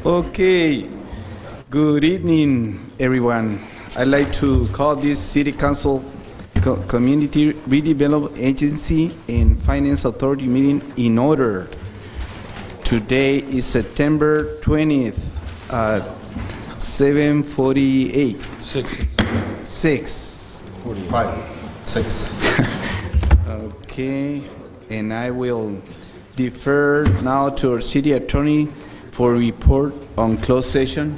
Okay, good evening, everyone. I'd like to call this City Council Community Redevelopment Agency and Finance Authority meeting in order. Today is September 20th, 7:48. 6. Okay, and I will defer now to our city attorney for a report on closed session.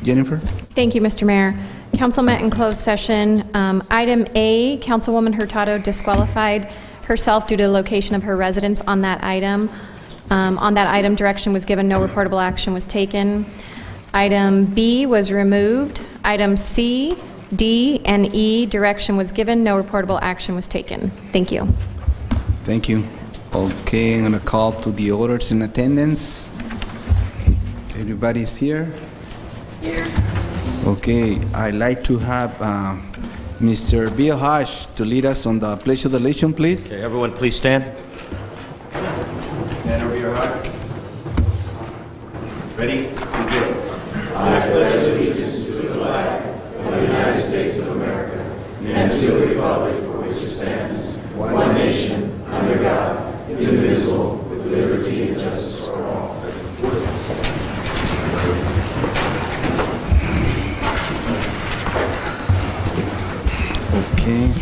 Jennifer? Thank you, Mr. Mayor. Council met in closed session. Item A, Councilwoman Hurtado disqualified herself due to the location of her residence on that item. On that item, direction was given, no reportable action was taken. Item B was removed. Item C, D, and E, direction was given, no reportable action was taken. Thank you. Thank you. Okay, I'm going to call to the orders in attendance. Everybody's here? Here. Okay, I'd like to have Mr. Bill Hodge to lead us on the Pledge of Allegiance, please. Okay, everyone please stand. Stand over your heart. Ready? Begin. I pledge allegiance to the flag of the United States of America and to the republic for which it stands, one nation, under God, indivisible, with liberty and justice for all. Okay.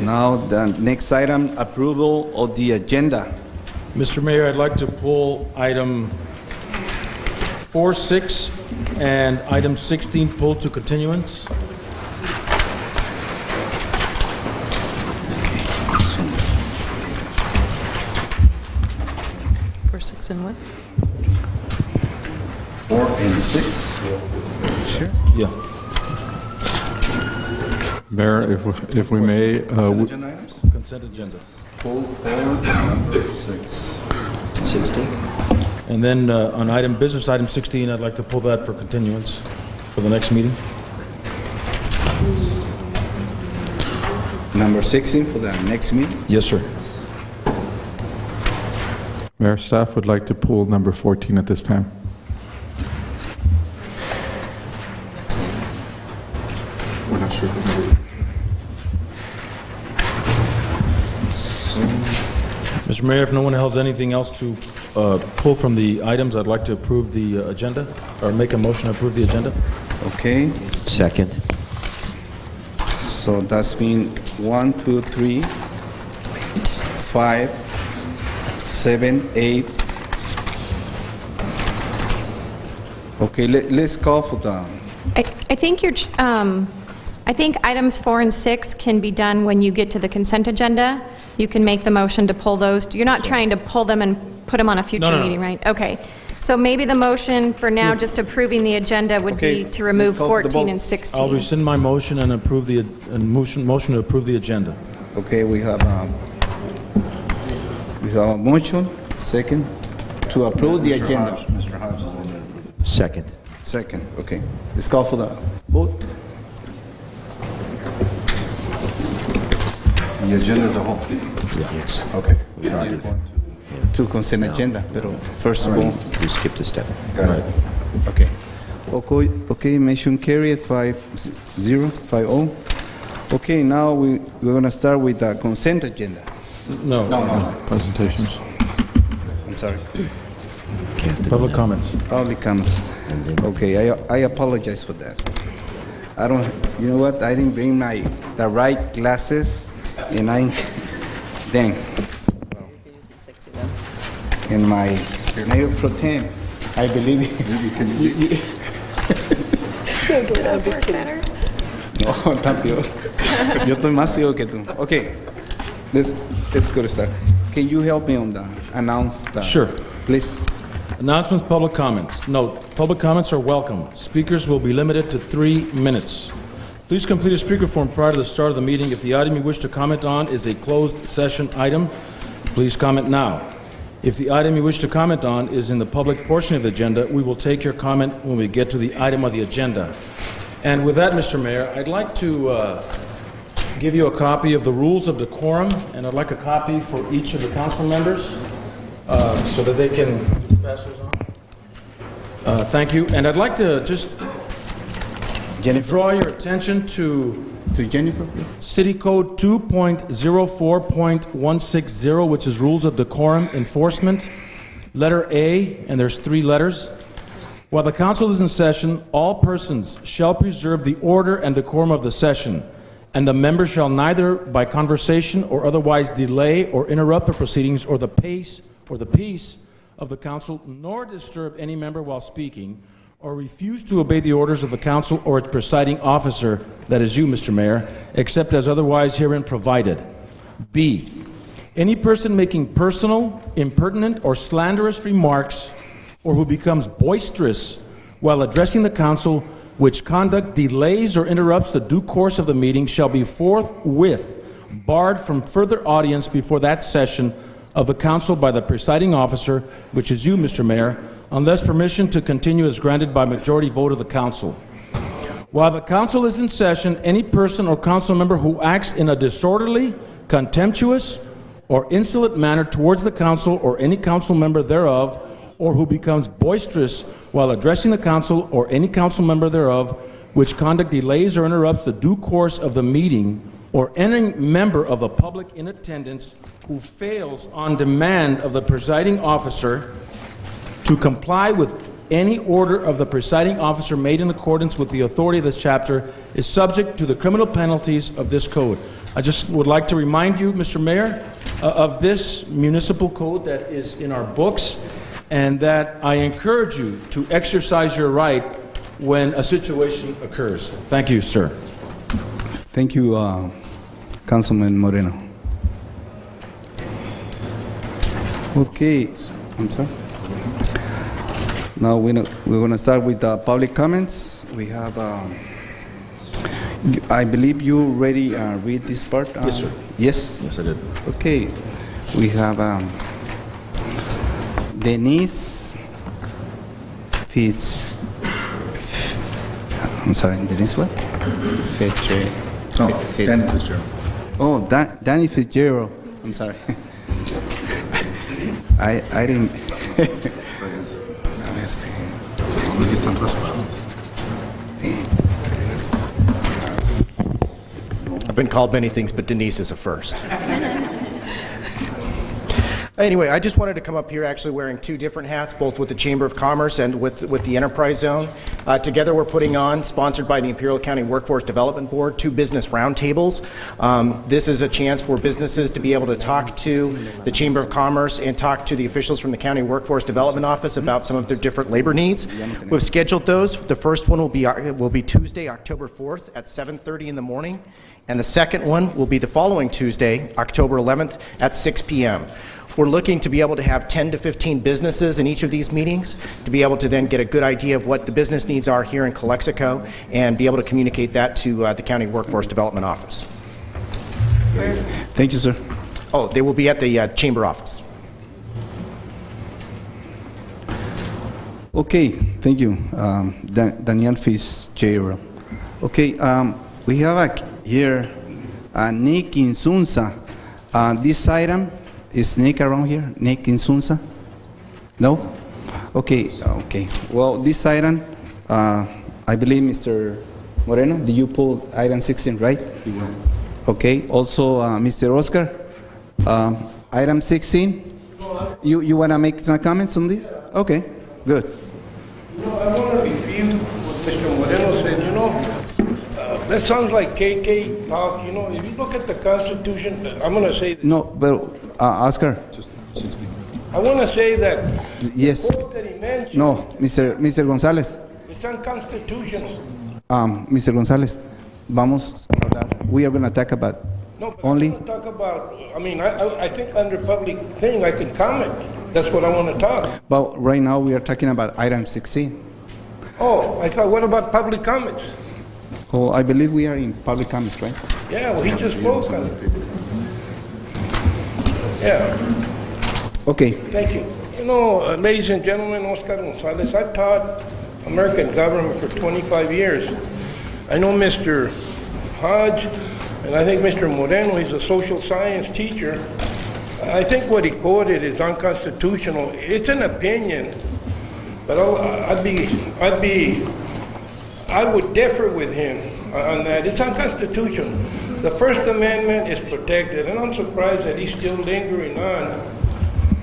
Now, the next item, approval of the agenda. Mr. Mayor, I'd like to pull item 4, 6, and item 16 pulled to continuance. For 6 and what? 4 and 6? Sure. Yeah. Mayor, if we may, Agenda items? Consent agenda. Pull forward number 6. 16. And then on business item 16, I'd like to pull that for continuance for the next meeting. Number 16 for the next meeting? Yes, sir. Mayor, staff would like to pull number 14 at this time. We're not sure. Mr. Mayor, if no one has anything else to pull from the items, I'd like to approve the agenda, or make a motion to approve the agenda. Okay, Second. so that's been 1, 2, 3, 5, 7, 8. Okay, let's call for the, I think I think items 4 and 6 can be done when you get to the consent agenda. You can make the motion to pull those. You're not trying to pull them and put them on a future No. meeting, right? Okay. So maybe the motion for now, just approving the agenda, would Okay, be to remove let's call for the 14 vote. and 16. I'll rescind my motion and approve the motion to approve the agenda. okay, we have a motion, second, to approve the agenda. Mr. Hodge is in there. Second. Second, okay. Let's call for the vote. The agenda as a whole. Yes. Okay. To consent agenda, pero first of all, We skipped a step. Got it. okay. Okay, motion carried 5-0. Okay, now we're going to start with the consent agenda. No. Presentations. I'm sorry. Public comments. Public comments. Okay, I apologize for that. I don't, you know what, I didn't bring the right glasses, and dang. And my mayor pro tem, I believe. Does work better? No, está peor. Yo estoy más ciego que tú. Okay, let's go to start. Can you help me on the announce the? Sure. Please. Announcements, public comments. Note, public comments are welcome. Speakers will be limited to 3 minutes. Please complete a speaker form prior to the start of the meeting. If the item you wish to comment on is a closed session item, please comment now. If the item you wish to comment on is in the public portion of the agenda, we will take your comment when we get to the item of the agenda. And with that, Mr. Mayor, I'd like to give you a copy of the rules of decorum, and I'd like a copy for each of the council members so that they can pass those on? Thank you. And I'd like to just draw your attention to Jennifer, please. City Code 2.04.160, which is Rules of Decorum Enforcement. Letter A, and there's 3 letters. While the council is in session, all persons shall preserve the order and decorum of the session, and the member shall neither by conversation or otherwise delay or interrupt the proceedings or the peace of the council, nor disturb any member while speaking, or refuse to obey the orders of the council or its presiding officer, that is you, Mr. Mayor, except as otherwise herein provided. B, any person making personal, impertinent, or slanderous remarks, or who becomes boisterous while addressing the council, which conduct delays or interrupts the due course of the meeting, shall be forthwith barred from further audience before that session of the council by the presiding officer, which is you, Mr. Mayor, unless permission to continue is granted by majority vote of the council. While the council is in session, any person or council member who acts in a disorderly, contemptuous, or insolent manner towards the council or any council member thereof, or who becomes boisterous while addressing the council or any council member thereof, which conduct delays or interrupts the due course of the meeting, or any member of the public in attendance who fails on demand of the presiding officer to comply with any order of the presiding officer made in accordance with the authority of this chapter, is subject to the criminal penalties of this code. I just would like to remind you, Mr. Mayor, of this municipal code that is in our books, and that I encourage you to exercise your right when a situation occurs. Thank you, sir. Thank you, Councilman Moreno. Okay, I'm sorry. Now we're going to start with public comments. We have, I believe you already read this part? Yes, sir. Yes? Yes, I did. Okay. We have Denise I'm sorry, Denise what? Danny Fitzgerald. Oh, Danny Fitzgerald. I'm sorry. I didn't. A ver si. Aquí están raspados. I've been called many things, but Denise is a first. Anyway, I just wanted to come up here actually wearing 2 different hats, both with the Chamber of Commerce and with the Enterprise Zone. Together we're putting on, sponsored by the Imperial County Workforce Development Board, 2 business roundtables. This is a chance for businesses to be able to talk to the Chamber of Commerce and talk to the officials from the County Workforce Development Office about some of their different labor needs. We've scheduled those. The first one will be Tuesday, October 4th at 7:30 in the morning, and the second one will be the following Tuesday, October 11th at 6 p.m. We're looking to be able to have 10 to 15 businesses in each of these meetings to be able to then get a good idea of what the business needs are here in Calexico and be able to communicate that to the County Workforce Development Office. Thank you, sir. Oh, they will be at the Chamber office. Okay, thank you, Daniel Fitzgerald. Okay, we have here Nick Insunza. This item, is Nick around here? Nick Insunza? No? Okay, okay. Well, this item, I believe Mr. Moreno, did you pull item 16, right? Okay, also Mr. Oscar, item 16? You want to make some comments on this? Okay, good. I want to refute what Mr. Moreno said. That sounds like KK talk. If you look at the Constitution, I'm going to say that. No, but Oscar. I want to say that Yes. the quote that he mentioned, No, Mr. González. it's unconstitutional. Mr. González, vamos a hablar. We are going to talk about No, but only. I want to talk about, I think under public thing I can comment. That's what I want to talk. But right now we are talking about item 16. Oh, I thought, what about public comments? Oh, I believe we are in public comments, right? Yeah, well, he just spoke on it. Yeah. Okay. Thank you. Ladies and gentlemen, Oscar Gonzalez, I've taught American government for 25 years. I know Mr. Hodge, and I think Mr. Moreno, he's a social science teacher. I think what he quoted is unconstitutional. It's an opinion, but I would differ with him on that. It's unconstitutional. The First Amendment is protected, and I'm surprised that he's still lingering on.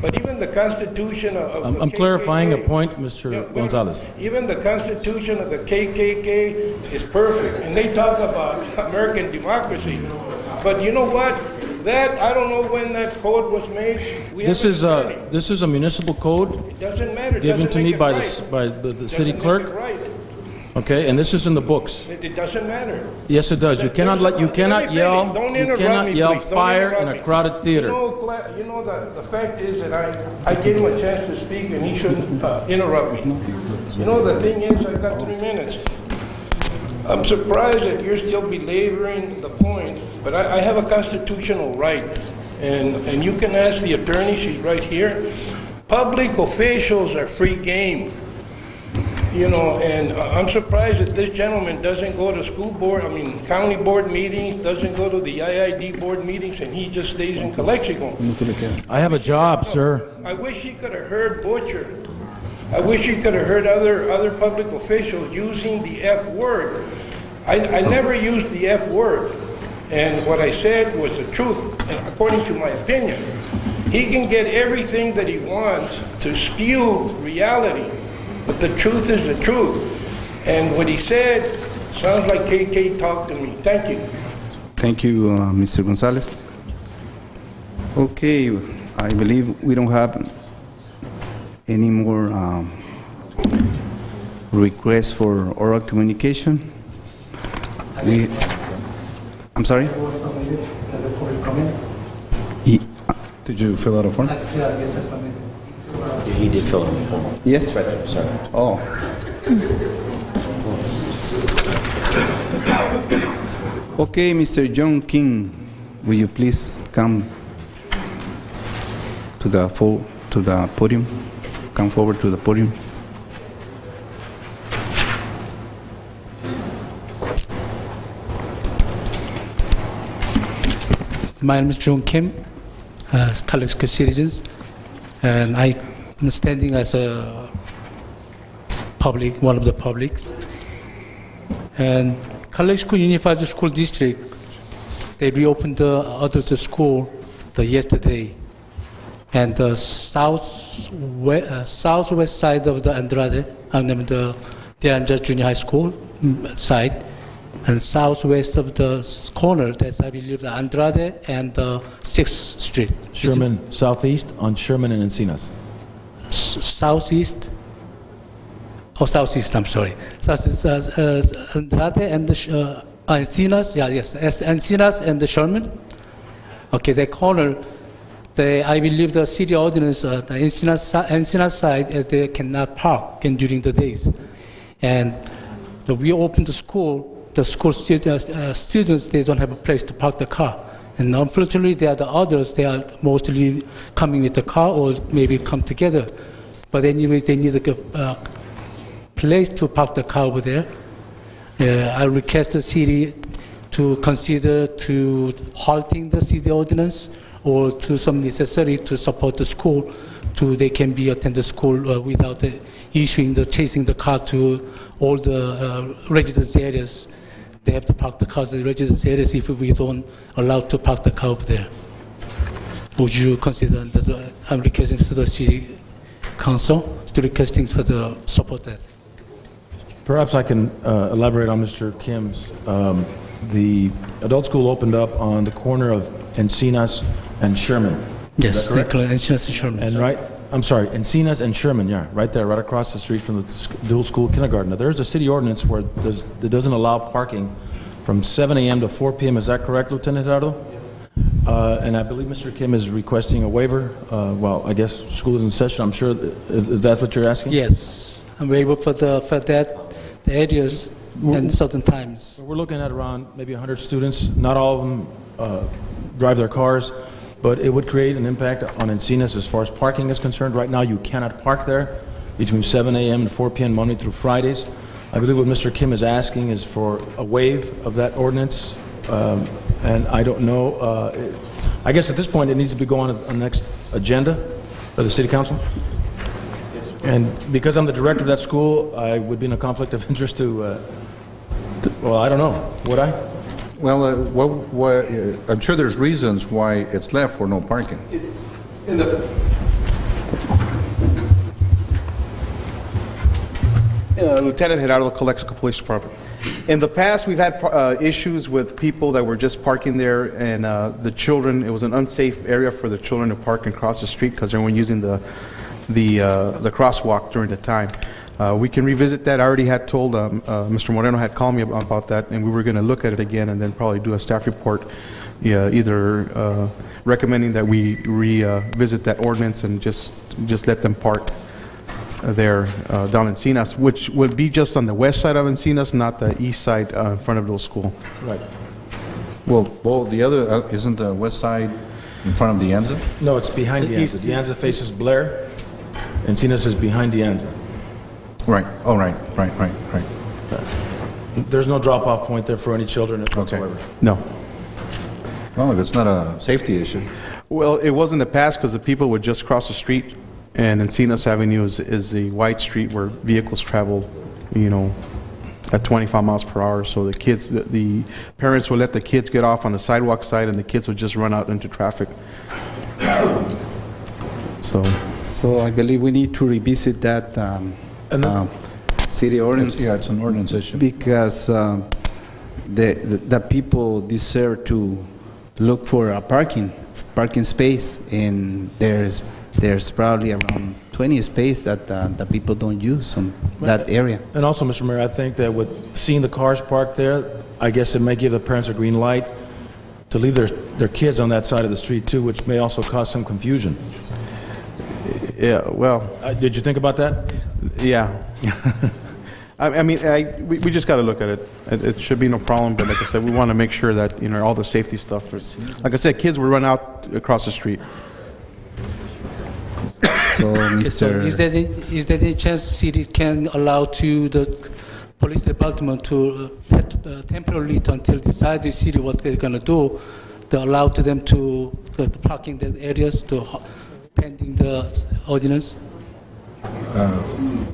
But even the Constitution of the I'm clarifying a KKK point, Mr. Yeah, wait a minute. Gonzalez. Even the Constitution of the KKK is perfect, and they talk about American democracy. But you know what? That, I don't know when that code was made. We This have is an attorney. this is a municipal code It doesn't matter. It given doesn't to me make it by right. the city Doesn't make it clerk, right. okay, and this is in the books. It doesn't matter. Yes, it does. You cannot Let me yell, finish. you cannot yell Please. Don't fire interrupt in a me. crowded theater. You know the fact is that I gave him a chance to speak, and he shouldn't interrupt me. You know, the thing is, I've got 3 minutes. I'm surprised that you're still belaboring the point, but I have a constitutional right, and you can ask the attorney, she's right here. Public officials are free game. You know, and I'm surprised that this gentleman doesn't go to county board meetings, doesn't go to the IID board meetings, and he just stays in Calexico. I have a job, sir. I wish he could have heard Butcher. I wish he could have heard other public officials using the F word. I never used the F word, and what I said was the truth, according to my opinion. He can get everything that he wants to skew reality. But the truth is the truth. And what he said sounds like KK talked to me. Thank you. Thank you, Mr. Gonzalez. Okay, I believe we don't have any more requests for oral communication. I'm sorry? Did you fill out a form? He did fill in the form. Yes? It's right there, sorry. Oh. Okay, Mr. John King, will you please come to the podium? Come forward to the podium. My name is John Kim, Calexico citizens, and I'm standing as a one of the publics. And Calexico Unified School District, they reopened the adult school yesterday, and the southwest side of the Andrade, the De Andrade Junior High School side, and southwest of the corner, that's I believe the Andrade and the 6th Street. Sherman, southeast on Sherman and Encinas. Southeast, I'm sorry. Southeast, Andrade and the Encinas, Encinas and the Sherman. Okay, the corner, I believe the city ordinance, the Encinas side, they cannot park during the days. And we opened the school students, they don't have a place to park the car. And unfortunately, there are the others, they are mostly coming with the car or maybe come together. But anyway, they need a place to park the car over there. I request the city to consider to halting the city ordinance or to some necessary to support the school they can be attend the school without chasing the car to all the residence areas. They have to park the cars in the residence areas if we don't allow to park the car up there. Would you consider that? I'm requesting to the city council to requesting for the support that. Perhaps I can elaborate on Mr. Kim's. The adult school opened up on the corner of Encinas and Sherman. Yes, correct? Encinas and Sherman. And Encinas and Sherman, yeah, right there, right across the street from the dual school kindergarten. Now, there's a city ordinance where that doesn't allow parking from 7 a.m. to 4 p.m. Is that correct, Lieutenant Gerardo? And I believe Mr. Kim is requesting a waiver. Well, I guess school is in session. I'm sure if that's what you're asking. Yes, I'm waiver for the areas and certain times. We're looking at around maybe 100 students. Not all of them drive their cars, but it would create an impact on Encinas as far as parking is concerned. Right now, you cannot park there between 7 a.m. and 4 p.m. Monday through Fridays. I believe what Mr. Kim is asking is for a waive of that ordinance, and I don't know. I guess at this point, it needs to be going on the next agenda for the city council? And because I'm the director of that school, I would be in a conflict of interest to well, I don't know. Would I? Well, I'm sure there's reasons why it's left for no parking. It's in the... Lieutenant Gerardo, Calexico Police Department. In the past, we've had issues with people that were just parking there, and the children, it was an unsafe area for the children to park and cross the street because they weren't using the crosswalk during the time. We can revisit that. I already had told, Mr. Moreno had called me about that, and we were going to look at it again and then probably do a staff report, either recommending that we revisit that ordinance and just let them park there down in Encinas, which would be just on the west side of Encinas, not the east side in front of the school. Right. Well, the other, isn't the west side in front of the Anza? No, it's behind the Anza. The Anza faces Blair, and Encinas is behind the Anza. Right. Oh, right. There's no drop-off point there for any children whatsoever. No. Well, if it's not a safety issue. Well, it was in the past because the people would just cross the street, and Encinas Avenue is a wide street where vehicles travel, at 25 miles per hour. So the kids, the parents would let the kids get off on the sidewalk side, and the kids would just run out into traffic. So I believe we need to revisit that city ordinance. Yeah, it's an ordinance issue. Because the people deserve to look for a parking space, and there's probably around 20 space that the people don't use on that area. And also, Mr. Mayor, I think that with seeing the cars parked there, I guess it may give the parents a green light to leave their kids on that side of the street too, which may also cause some confusion. Yeah, well, Did you think about that? yeah. We just got to look at it. It should be no problem, but like I said, we want to make sure that, all the safety stuff is, like I said, kids will run out across the street. So, So Mr. is there any chance city can allow to the police department to temporarily until decide the city what they're going to do, to allow to them to the parking the areas to pending the ordinance?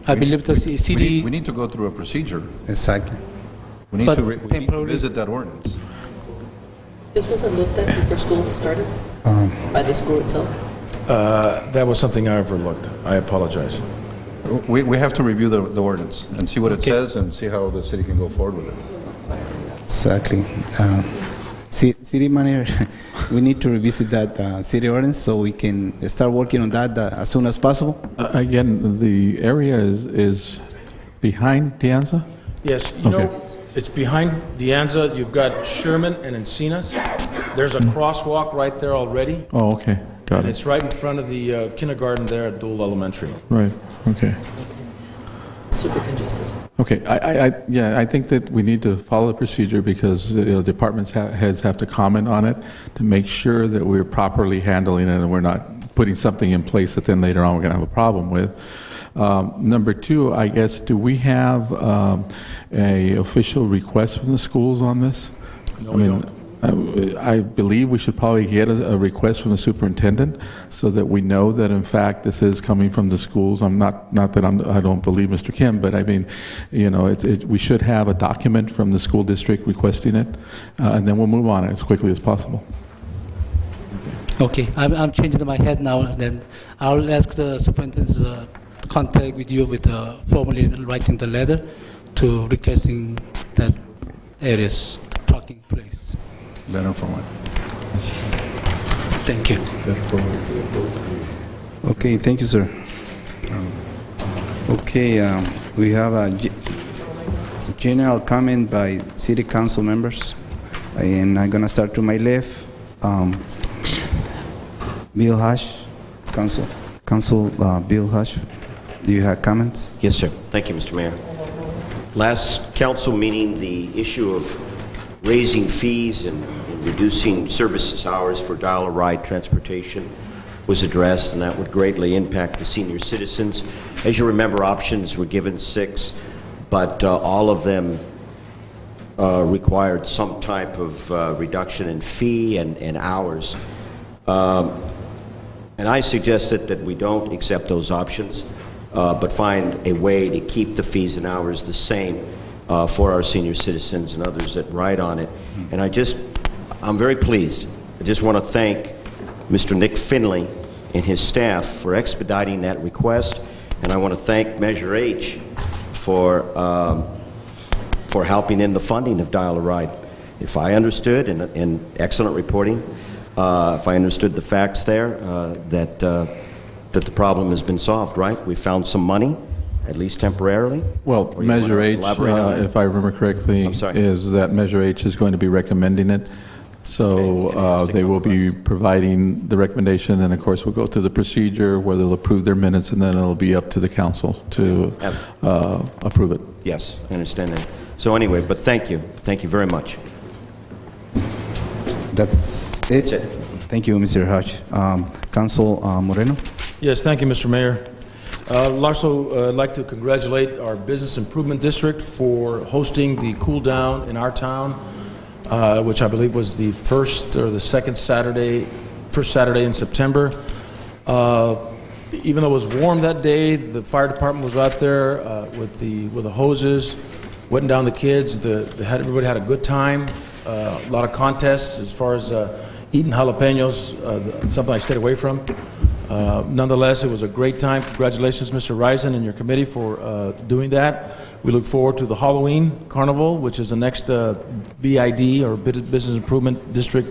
I believe the city. We need to go through a procedure. Exactly. We need But to we need to temporarily- visit that ordinance. This wasn't looked at before school started by the school itself? That was something I overlooked. I apologize. We have to review the ordinance and see what it Okay. says and see how the city can go forward with it. Exactly. City manager, we need to revisit that city ordinance so we can start working on that as soon as possible. Again, the area is behind the Anza? Yes, Okay. it's behind De Anza. You've got Sherman and Encinas. There's a crosswalk right there already, Oh, okay, got and it. it's right in front of the kindergarten there at Dole Elementary. Right, okay. Super congested. Okay, I think that we need to follow the procedure because, departments heads have to comment on it to make sure that we're properly handling it and we're not putting something in place that then later on we're going to have a problem with. Number two, I guess, do we have a official request from the schools on this? No, we don't. I believe we should probably get a request from the superintendent so that we know that in fact this is coming from the schools. I'm not that I don't believe Mr. Kim, but I mean, we should have a document from the school district requesting it, and then we'll move on as quickly as possible. Okay, I'm changing my head now. Then I'll ask the superintendent's contact with you with formally writing the letter to requesting that areas parking place. Letter from what? Thank you. Okay, thank you, sir. Okay, we have a general comment by city council members, and I'm gonna start to my left. Bill Hush, Council Bill Hush, do you have comments? Yes, sir. Thank you, Mr. Mayor. Last council meeting, the issue of raising fees and reducing services hours for dollar-ride transportation was addressed, and that would greatly impact the senior citizens. As you remember, options were given 6, but all of them required some type of reduction in fee and hours. And I suggested that we don't accept those options, but find a way to keep the fees and hours the same for our senior citizens and others that ride on it. And I'm very pleased. I just want to thank Mr. Nick Finley and his staff for expediting that request, and I want to thank Measure H for helping in the funding of Dial-A-Ride. If I understood, and excellent reporting, if I understood the facts there, that the problem has been solved, right? We found some money, at least temporarily? Well, Or you Measure wanna H, elaborate on that? if I remember correctly, I'm sorry. is that Measure H is going to be recommending it. So they will be providing the recommendation, and of course, we'll go through the procedure where they'll approve their minutes, and then it'll be up to the council to approve it. Yes, I understand that. So anyway, but thank you. Thank you very much. That's it. That's it. Thank you, Mr. Hodge. Council Moreno? Yes, thank you, Mr. Mayor. I'd also like to congratulate our Business Improvement District for hosting the Cool Down in our town, which I believe was the first Saturday in September. Even though it was warm that day, the fire department was out there with the hoses, wetting down the kids. Everybody had a good time. A lot of contests as far as eating jalapenos, something I stayed away from. Nonetheless, it was a great time. Congratulations, Mr. Risen and your committee for doing that. We look forward to the Halloween Carnival, which is the next BID, or Business Improvement District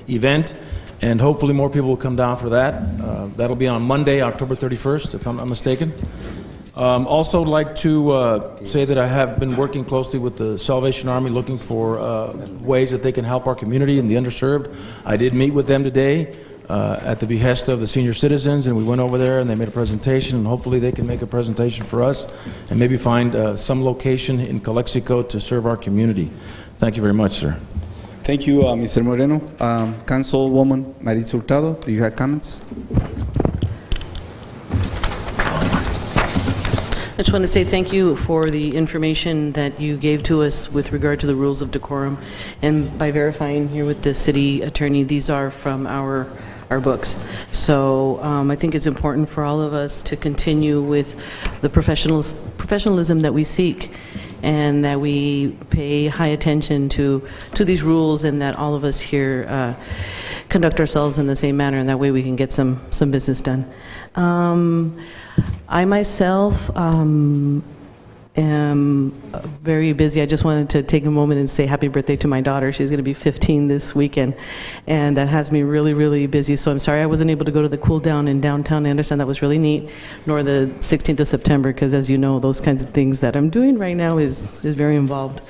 event, and hopefully more people will come down for that. That'll be on Monday, October 31st, if I'm not mistaken. Also like to say that I have been working closely with the Salvation Army looking for ways that they can help our community and the underserved. I did meet with them today at the behest of the senior citizens, and we went over there and they made a presentation, and hopefully they can make a presentation for us and maybe find some location in Calexico to serve our community. Thank you very much, sir. Thank you, Mr. Moreno. Councilwoman Maritza Hurtado, do you have comments? I just want to say thank you for the information that you gave to us with regard to the rules of decorum. And by verifying here with the city attorney, these are from our books. So I think it's important for all of us to continue with the professionalism that we seek, and that we pay high attention to these rules, and that all of us here conduct ourselves in the same manner, and that way we can get some business done. I myself am very busy. I just wanted to take a moment and say happy birthday to my daughter. She's going to be 15 this weekend, and that has me really, really busy. So I'm sorry I wasn't able to go to the Cool Down in downtown. I understand that was really neat, nor the 16th of September, because as you know, those kinds of things that I'm doing right now is very involved.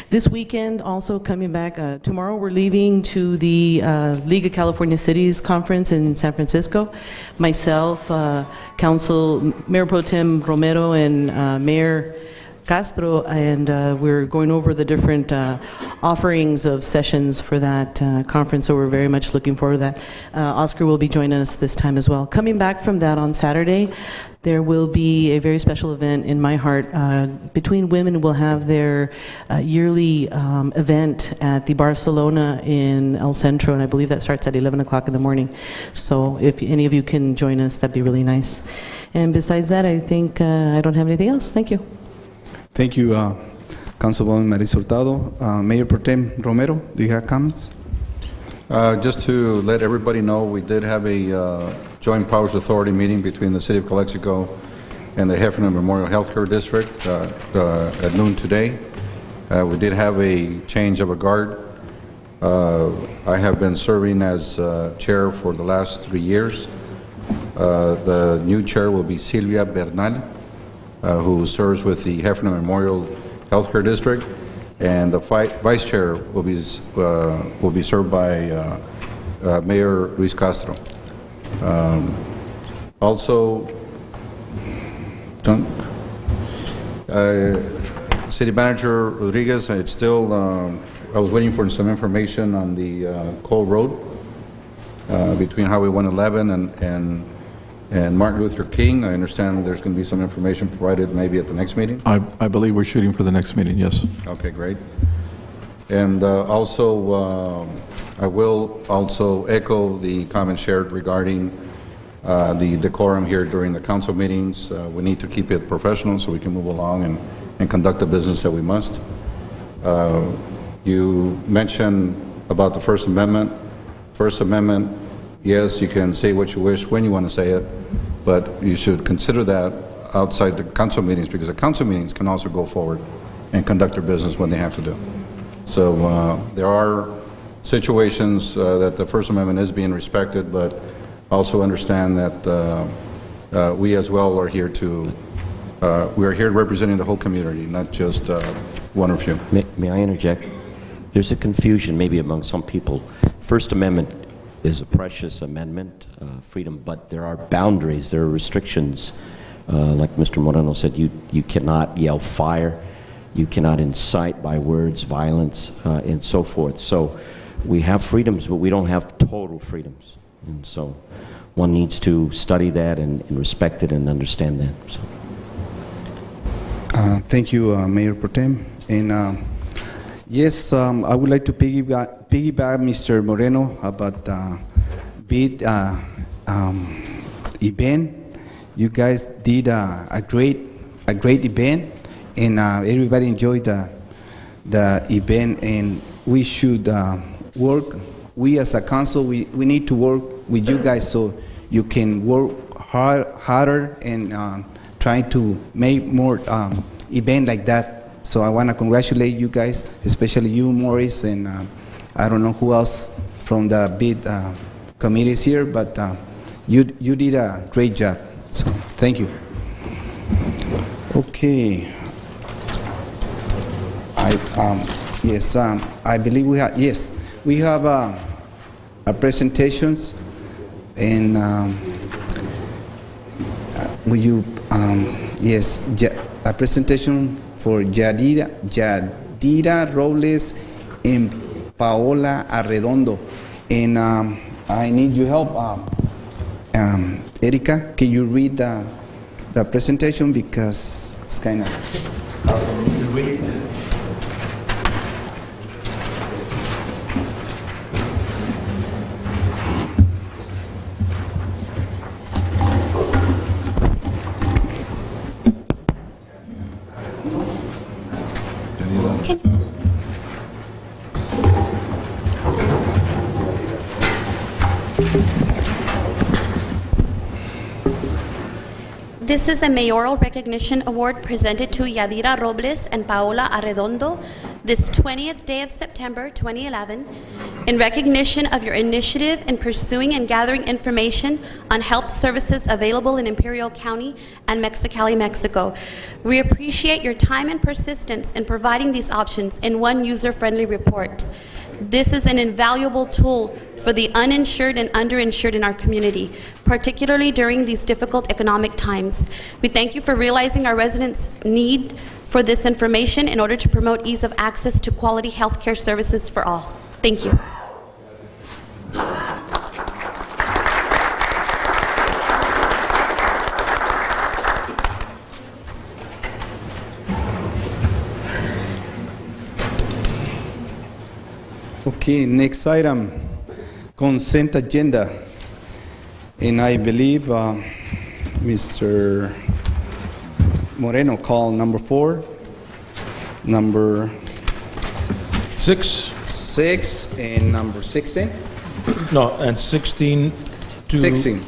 This weekend, also coming back, tomorrow we're leaving to the League of California Cities Conference in San Francisco. Myself, Mayor Pro Tem Romero, and Mayor Castro, and we're going over the different offerings of sessions for that conference, so we're very much looking forward to that. Oscar will be joining us this time as well. Coming back from that on Saturday, there will be a very special event in my heart. Between Women will have their yearly event at the Barcelona in El Centro, and I believe that starts at 11 o'clock in the morning. So if any of you can join us, that'd be really nice. And besides that, I think I don't have anything else. Thank you. Thank you, Councilwoman Maritza Hurtado. Mayor Pro Tem Romero, do you have comments? Just to let everybody know, we did have a Joint Powers Authority meeting between the City of Calexico and the Heffernan Memorial Healthcare District at noon today. We did have a change of a guard. I have been serving as chair for the last 3 years. The new chair will be Silvia Bernal, who serves with the Heffernan Memorial Healthcare District, and the vice chair will be served by Mayor Luis Castro. Also, City Manager Rodriguez, it's still, I was waiting for some information on the Cole Road between Highway 111 and Martin Luther King. I understand there's going to be some information provided maybe at the next meeting. I believe we're shooting for the next meeting, yes. Okay, great. And also, I will also echo the comments shared regarding the decorum here during the council meetings. We need to keep it professional so we can move along and conduct the business that we must. You mentioned about the First Amendment. First Amendment, yes, you can say what you wish when you want to say it, but you should consider that outside the council meetings, because the council meetings can also go forward and conduct their business when they have to do. So there are situations that the First Amendment is being respected, but also understand that we as well are here to, we are here representing the whole community, not just one or few. May I interject? There's a confusion maybe among some people. First Amendment is a precious amendment, freedom, but there are boundaries, there are restrictions. Like Mr. Moreno said, you cannot yell fire, you cannot incite by words, violence, and so forth. So we have freedoms, but we don't have total freedoms. And so one needs to study that and respect it and understand that. So. Thank you, Mayor Pro Tem. And yes, I would like to piggyback Mr. Moreno about bid event. You guys did a great event, and everybody enjoyed the event. And we should work. We as a council, we need to work with you guys so you can work harder and try to make more event like that. So I want to congratulate you guys, especially you, Morris, and I don't know who else from the bid committees here, but you did a great job. So thank you. Okay. Yes, I believe we have a presentations, and will you a presentation for Yadira Robles and Paola Arredondo, and I need your help. Erica, can you read the presentation, because it's kind of hard for me to read. This is a mayoral recognition award presented to Yadira Robles and Paola Arredondo this 20th day of September 2011 in recognition of your initiative in pursuing and gathering information on health services available in Imperial County and Mexicali, Mexico. We appreciate your time and persistence in providing these options in one user-friendly report. This is an invaluable tool for the uninsured and underinsured in our community, particularly during these difficult economic times. We thank you for realizing our residents' need for this information in order to promote ease of access to quality health care services for all. Thank you. Okay, next item, consent agenda. And I believe Mr. Moreno called number 4, number 6, and number 16. No, and 16 to 16.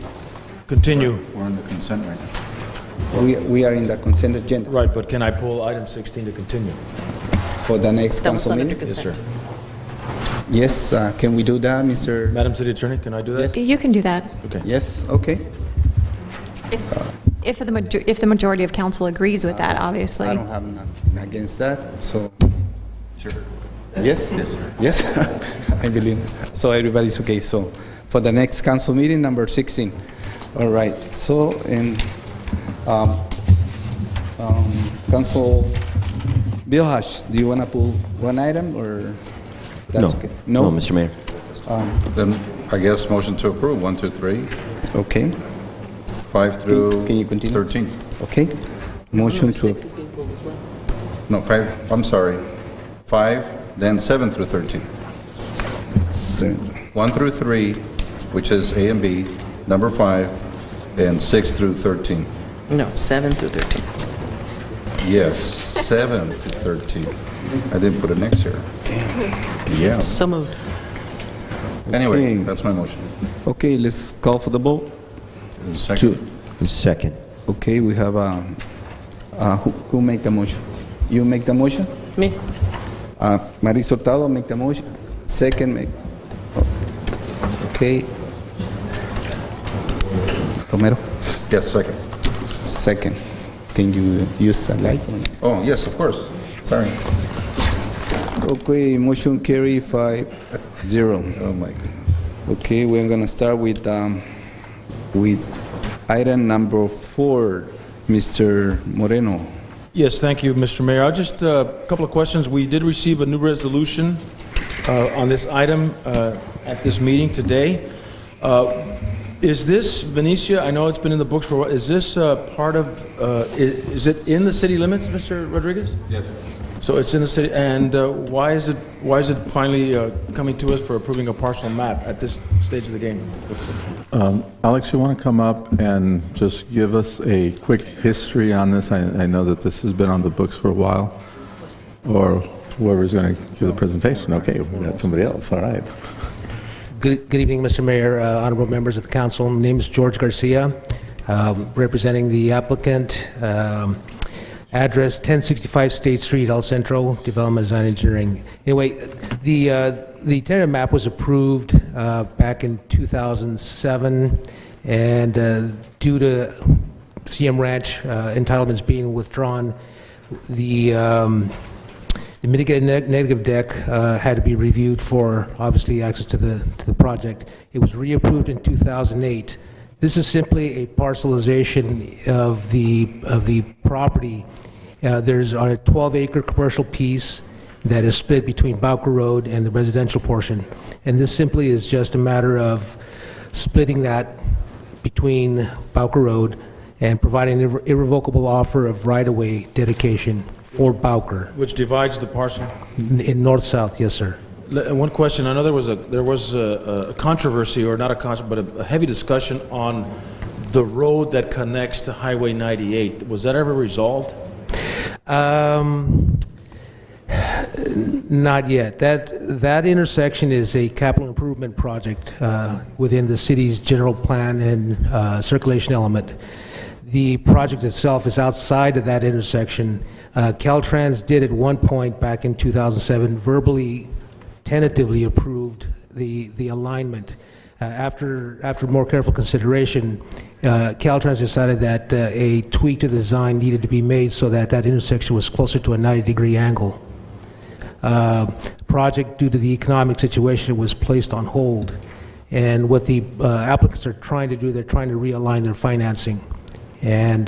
continue. We're on the consent right now. We are in the consent agenda Right, but can I pull item 16 to continue? for the next That was council under meeting. Yes, sir. Yes, can we do that, Mr.? Madam City Attorney, can I do that? You can do that. Okay. Yes, okay. If the majority of council agrees with that, obviously. I don't have nothing against that, so. Sure. Yes? Yes, I believe. So everybody's okay. So for the next council meeting, number 16. All right, so, and Council Bill Hush, do you want to pull one item, or that's okay? No, Mr. Mayor. Then I guess motion to approve, 1, 2, 3, Okay, 5 through Can you continue? 13. okay. Motion to, No, 5, I'm sorry. 5, then 7 through 13. 1 through 3, which is A and B, number 5, and 6 through 13. No, 7 through 13. Yes, 7 to 13. I didn't put an X here. Yeah. So moved. Anyway, Okay. that's my motion. Okay, let's call for the vote. Second. Second. Okay, we have, who make the motion? You make the motion? Me. Maris Hurtado make the motion. Second, make, okay. Romero, Yes, second. second. Can you use the light? Oh, yes, of course. Sorry. Okay, motion carry 5-0. Oh, my goodness. Okay, we're gonna start with item number 4, Mr. Moreno. Yes, thank you, Mr. Mayor. Just a couple of questions. We did receive a new resolution on this item at this meeting today. Is this, Benicia, I know it's been in the books for a while, is this part of, is it in the city limits, Mr. Rodriguez? Yes. So it's in the city, and why is it finally coming to us for approving a parcel map at this stage of the game? Alex, you want to come up and just give us a quick history on this? I know that this has been on the books for a while, or whoever's going to give the presentation. Okay, we got somebody else, all right. Good evening, Mr. Mayor, honorable members of the council. My name is George Garcia, representing the applicant. Address 1065 State Street, El Centro, Development Design Engineering. Anyway, the tentative map was approved back in 2007, and due to CM Ranch entitlements being withdrawn, the mitigated negative deck had to be reviewed for obviously access to the project. It was reapproved in 2008. This is simply a parcelization of the property. There's a 12-acre commercial piece that is split between Bauker Road and the residential portion, and this simply is just a matter of splitting that between Bauker Road and providing an irrevocable offer of right-of-way dedication for Bauker. Which divides the parcel? In north-south, yes, sir. One question, I know there was a controversy, or not a controversy, but a heavy discussion on the road that connects to Highway 98. Was that ever resolved? Not yet. That intersection is a capital improvement project within the city's general plan and circulation element. The project itself is outside of that intersection. Caltrans did at one point back in 2007 verbally, tentatively approved the alignment. After more careful consideration, Caltrans decided that a tweak to the design needed to be made so that that intersection was closer to a 90-degree angle. Project, due to the economic situation, was placed on hold. And what the applicants are trying to do, they're trying to realign their financing. And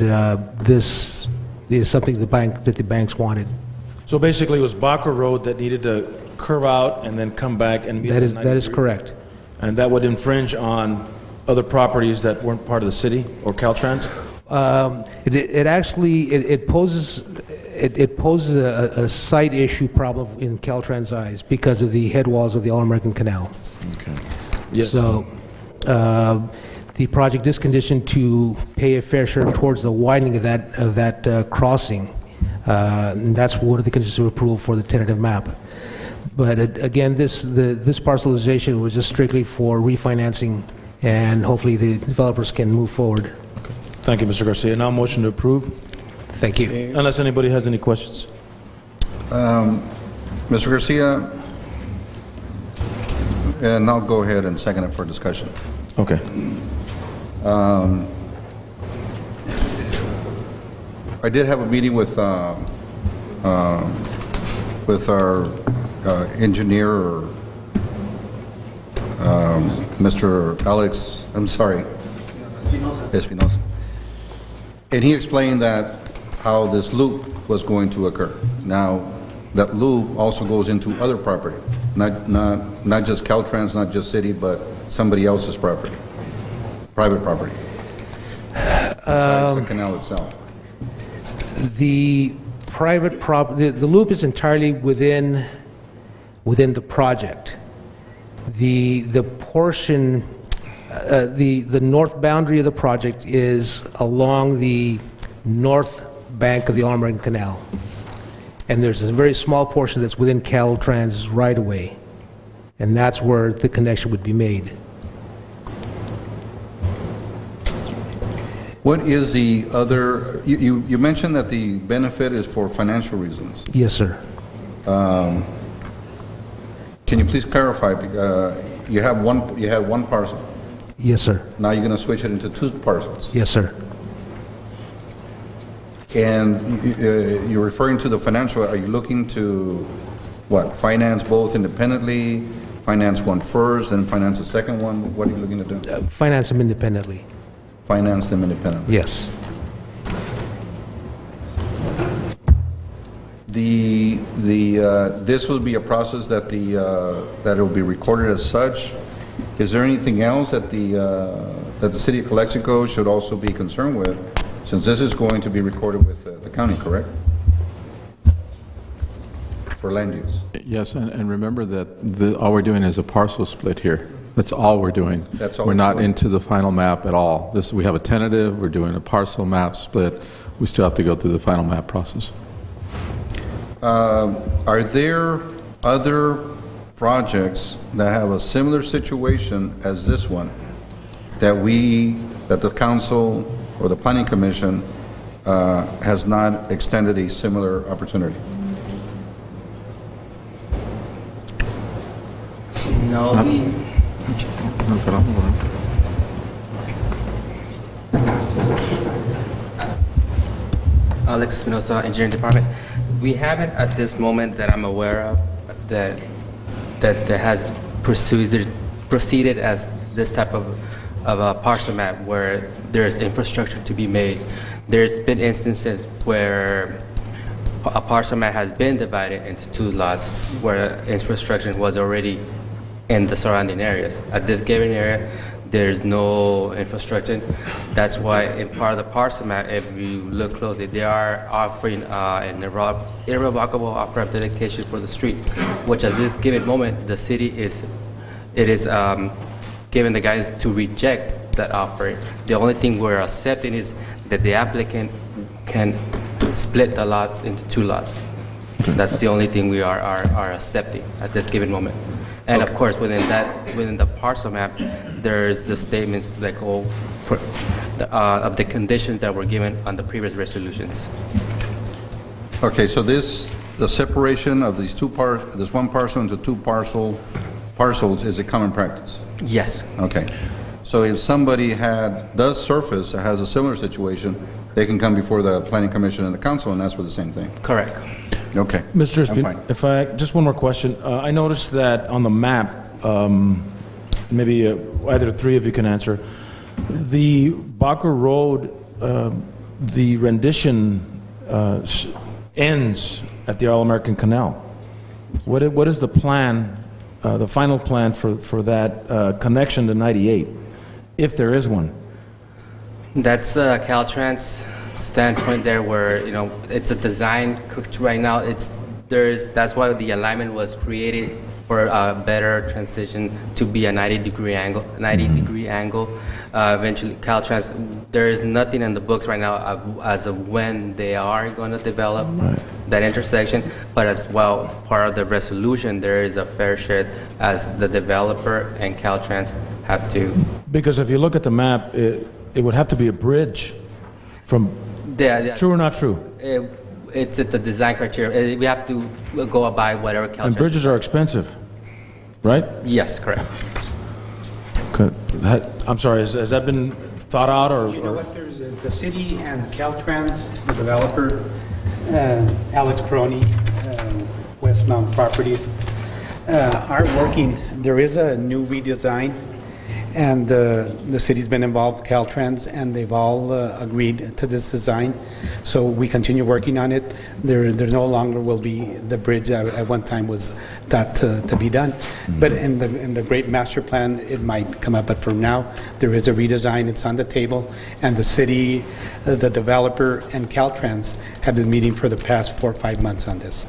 this is something that the banks wanted. So basically, it was Baca Road that needed to curve out and then come back and meet. That is correct. And that would infringe on other properties that weren't part of the city or Caltrans? It poses a site issue problem in Caltrans' eyes because of the headwalls of the All-American Canal. Okay. Yes. So the project is conditioned to pay a fair share towards the widening of that crossing. And that's one of the conditions of approval for the tentative map. But again, this parcelization was just strictly for refinancing, and hopefully the developers can move forward. Okay. Thank you, Mr. Garcia. Now motion to approve. Thank you. Unless anybody has any questions. Mr. Garcia, and I'll go ahead and second it for discussion. Okay. I did have a meeting with our engineer, Mr. Alex, I'm sorry, Espinosa. And he explained that how this loop was going to occur. Now, that loop also goes into other property, not just Caltrans, not just city, but somebody else's property, private property, besides the canal itself. The loop is entirely within the project. The portion, the north boundary of the project is along the north bank of the All-American Canal. And there's a very small portion that's within Caltrans right-of-way. And that's where the connection would be made. What is the other, you mentioned that the benefit is for financial reasons. Yes, sir. Can you please clarify? You had one parcel. Yes, sir. Now you're going to switch it into two parcels. Yes, sir. And you're referring to the financial, are you looking to, what, finance both independently, finance one first, and finance the second one? What are you looking to do? Finance them independently. Finance them independently? Yes. This will be a process that that it will be recorded as such. Is there anything else that the city of Calexico should also be concerned with, since this is going to be recorded with the county, correct? For land use. Yes, and remember that all we're doing is a parcel split here. That's all we're doing. That's all we're it's not doing. into the final map at all. We have a tentative, we're doing a parcel map split. We still have to go through the final map process. Are there other projects that have a similar situation as this one that the council or the planning commission has not extended a similar opportunity? No, Alex Espinosa, Engineering Department. We haven't at this moment that I'm aware of that has proceeded as this type of a parcel map where there's infrastructure to be made. There's been instances where a parcel map has been divided into two lots where infrastructure was already in the surrounding areas. At this given area, there's no infrastructure. That's why in part of the parcel map, if you look closely, they are offering an irrevocable offer of dedication for the street, which at this given moment, the city is given the guidance to reject that offer. The only thing we're accepting is that the applicant can split the lots into two lots. That's the only thing we are accepting at this given moment. And of course, within the parcel map, there's the statements that go for of the conditions that were given on the previous resolutions. Okay, so the separation of this one parcel into two parcels is a common practice? Yes. Okay. So if somebody does surface that has a similar situation, they can come before the planning commission and the council and ask for the same thing? Correct. Okay. Mr. I'm fine. Espin, just one more question. I noticed that on the map, maybe either three of you can answer, the Baca Road, the rendition ends at the All-American Canal. What is the plan, the final plan for that connection to 98, if there is one? That's Caltrans standpoint there, where it's a design right now. That's why the alignment was created for a better transition to be a 90-degree angle. Eventually, Caltrans, there is nothing in the books right now as of when they are going to develop that intersection. But as well, part of the resolution, there is a fair share as the developer and Caltrans have to. Because if you look at the map, it would have to be a bridge from. True or not true? It's the design criteria. We have to go by whatever Caltrans. And bridges are expensive, right? Yes, correct. I'm sorry, has that been thought out or? You know what, there's the city and Caltrans, the developer, Alex Peroni, West Mountain Properties, are working. There is a new redesign, And the city's been involved, Caltrans, and they've all agreed to this design. So we continue working on it. There no longer will be the bridge that at one time was thought to be done. But in the great master plan, it might come up. But for now, there is a redesign. It's on the table. And the city, the developer, and Caltrans have been meeting for the past 4 or 5 months on this.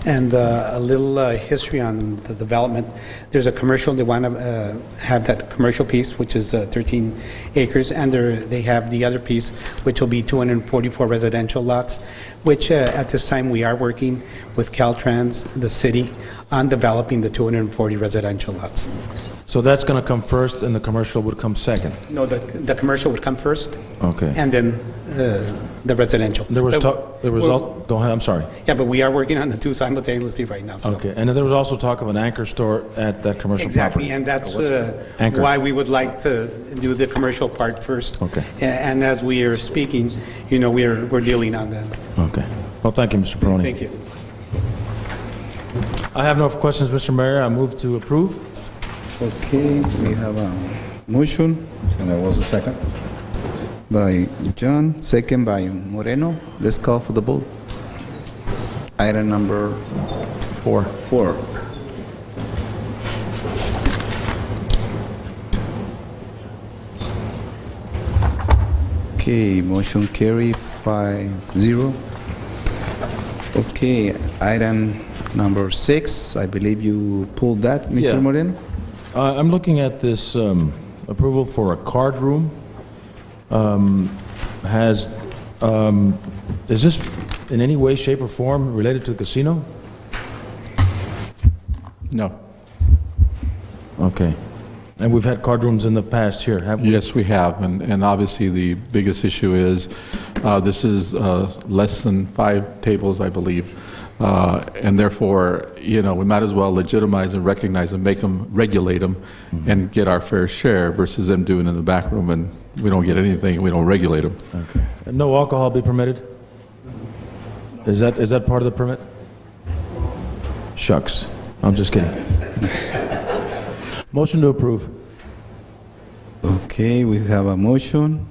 And a little history on the development. There's a commercial, they want to have that commercial piece, which is 13 acres, and they have the other piece, which will be 244 residential lots, which at this time we are working with Caltrans, the city, on developing the 240 residential lots. So that's going to come first, and the commercial would come second? No, the commercial would come first, Okay. and then the residential. There was But go ahead, I'm sorry. Yeah, but we are working on the two simultaneously right now. So. Okay, and then there was also talk of an anchor store at that commercial Exactly, property. and that's Anchor. why we would like to do the commercial part first. Okay. And as we are speaking, we're dealing on that. Okay. Well, thank you, Mr. Peroni. Thank you. I have no questions, Mr. Mayor. I move to approve. Okay, we have a motion. And there was a second. By John, second by Moreno. Let's call for the vote. Item number 4. Okay, motion carry 5-0. Okay, item number 6. I believe you pulled that, Mr. Yeah. Moreno? I'm looking at this approval for a card room. Is this in any way, shape, or form related to the casino? No. Okay. And we've had card rooms in the past here, haven't we? Yes, we have, and obviously the biggest issue is, this is less than 5 tables, I believe, and therefore, we might as well legitimize and recognize and make them, regulate them, and get our fair share versus them doing it in the back room, and we don't get anything, and we don't regulate them. Okay. And no alcohol be permitted? Is that part of the permit? Shucks. I'm just kidding. Motion to approve. Okay, we have a motion.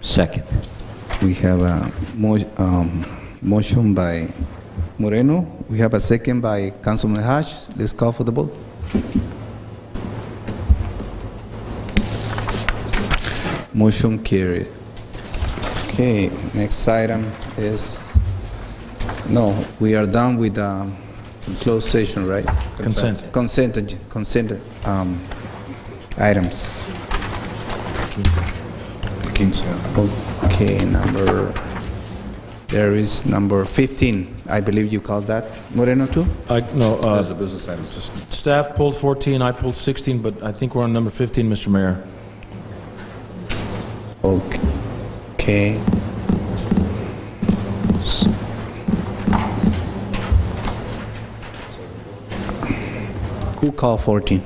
Second. We have a motion by Moreno. We have a second by Councilman Hatch. Let's call for the vote. Motion carried. Okay, next item is, no, we are done with closed session, right? Consent. Consent items. Okay, there is number 15. I believe you called that, Moreno, too? No, There's a business item. Just staff pulled 14, I pulled 16, but I think we're on number 15, Mr. Mayor. Okay. Who called 14?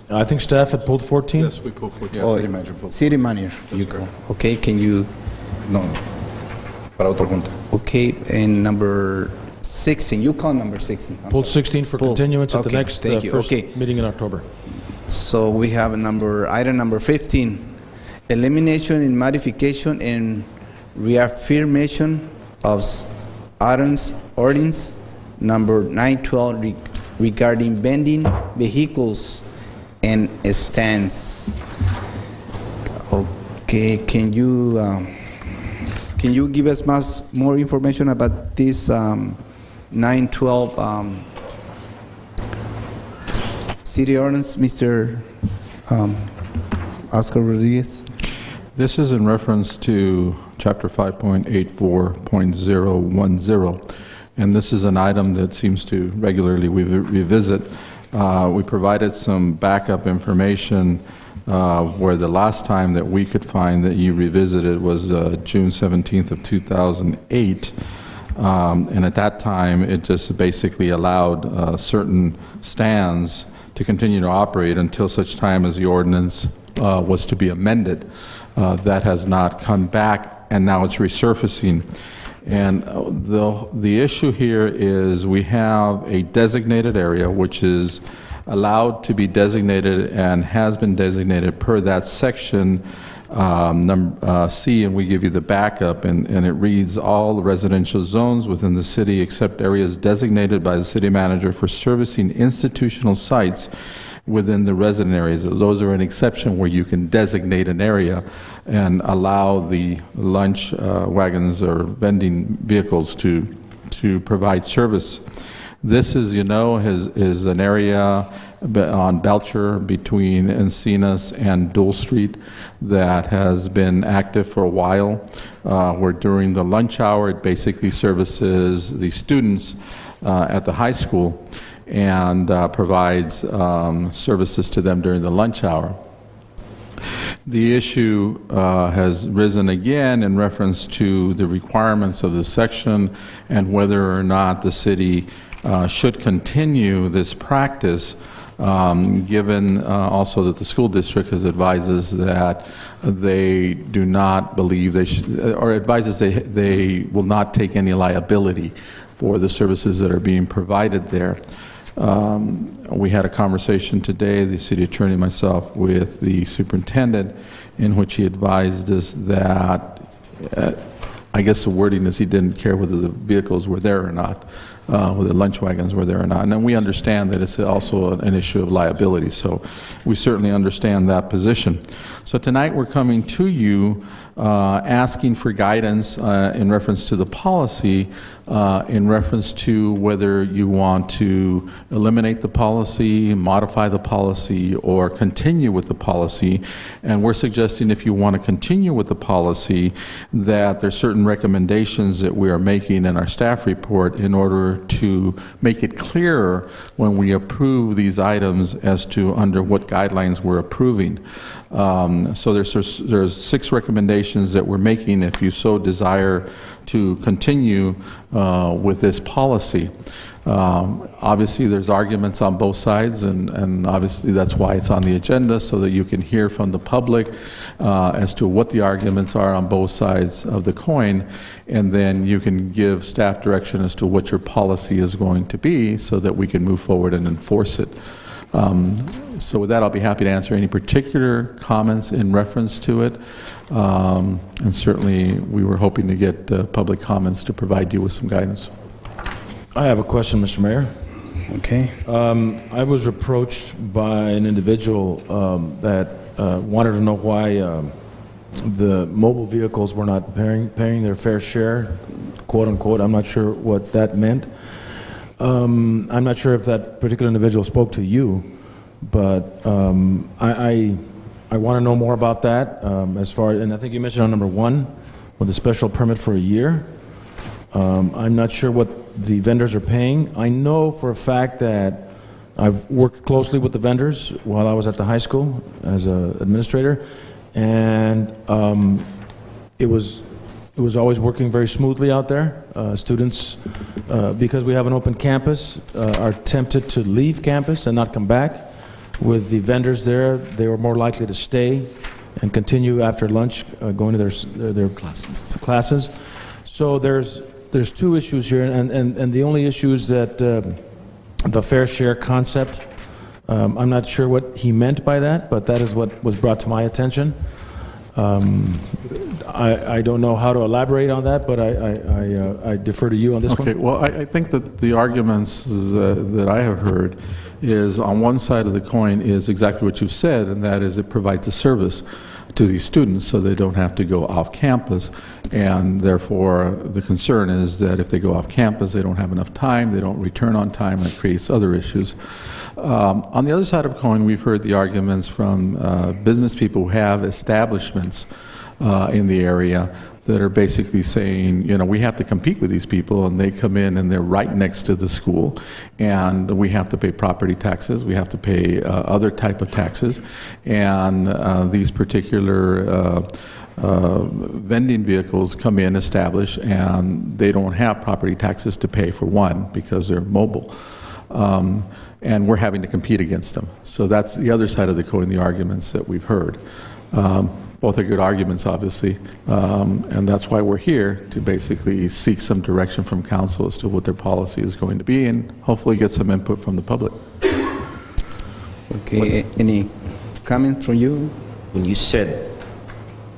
I think staff had pulled 14? Yes, we pulled 14. Yeah, city manager pulled. City manager, you go. Okay, can you... No, para otra junta. Okay, and number 16, you call number 16. I'm Pulled sorry. 16 for Pulled. continuance at the Okay, next thank you. first Okay. meeting in October. So we have item number 15, elimination and modification and reaffirmation of ordinance number 912 regarding vending vehicles and stands. Okay, can you give us more information about this 912 city ordinance, Mr. Oscar Rodriguez? This is in reference to Chapter 5.84.010, and this is an item that seems to regularly revisit. We provided some backup information where the last time that we could find that you revisited was June 17th of 2008. And at that time, it just basically allowed certain stands to continue to operate until such time as the ordinance was to be amended. That has not come back, and now it's resurfacing. And the issue here is we have a designated area, which is allowed to be designated and has been designated per that section C, and we give you the backup, and it reads, all the residential zones within the city except areas designated by the city manager for servicing institutional sites within the resident areas. Those are an exception where you can designate an area and allow the lunch wagons or vending vehicles to provide service. This, as you know, is an area on Belcher between Encinas and Dole Street that has been active for a while, where during the lunch hour it basically services the students at the high school and provides services to them during the lunch hour. The issue has risen again in reference to the requirements of this section and whether or not the city should continue this practice, given also that the school district has advises that they do not believe they should, or advises they will not take any liability for the services that are being provided there. We had a conversation today, the city attorney and myself, with the superintendent, in which he advised us that, I guess the wording is he didn't care whether the vehicles were there or not, whether the lunch wagons were there or not. And then we understand that it's also an issue of liability, so we certainly understand that position. So tonight we're coming to you asking for guidance in reference to the policy, in reference to whether you want to eliminate the policy, modify the policy, or continue with the policy. And we're suggesting, if you want to continue with the policy, that there's certain recommendations that we are making in our staff report in order to make it clearer when we approve these items as to under what guidelines we're approving. So there's 6 recommendations that we're making if you so desire to continue with this policy. Obviously, there's arguments on both sides, and obviously that's why it's on the agenda, so that you can hear from the public as to what the arguments are on both sides of the coin, and then you can give staff direction as to what your policy is going to be so that we can move forward and enforce it. So with that, I'll be happy to answer any particular comments in reference to it. And certainly, we were hoping to get public comments to provide you with some guidance. I have a question, Mr. Mayor. Okay. I was approached by an individual that wanted to know why the mobile vehicles were not paying their fair share, quote unquote. I'm not sure what that meant. I'm not sure if that particular individual spoke to you, but I want to know more about that. As far, and I think you mentioned on number 1 with a special permit for a year. I'm not sure what the vendors are paying. I know for a fact that I've worked closely with the vendors while I was at the high school as an administrator, and it was always working very smoothly out there. Students, because we have an open campus, are tempted to leave campus and not come back. With the vendors there, they were more likely to stay and continue after lunch, going to their classes. So there's 2 issues here, and the only issue is that the fair share concept. I'm not sure what he meant by that, but that is what was brought to my attention. I don't know how to elaborate on that, but I defer to you on this one. Okay, well, I think that the arguments that I have heard is, on one side of the coin is exactly what you've said, and that is it provides a service to these students so they don't have to go off campus, and therefore the concern is that if they go off campus they don't have enough time, they don't return on time, and it creates other issues. On the other side of the coin, we've heard the arguments from business people who have establishments in the area that are basically saying, you know, we have to compete with these people, and they come in and they're right next to the school, and we have to pay property taxes, we have to pay other type of taxes, and these particular vending vehicles come in, establish, and they don't have property taxes to pay, for one, because they're mobile. And we're having to compete against them. So that's the other side of the coin, the arguments that we've heard. Both are good arguments, obviously, and that's why we're here, to basically seek some direction from council as to what their policy is going to be, and hopefully get some input from the public. Okay, any comment from you? When you said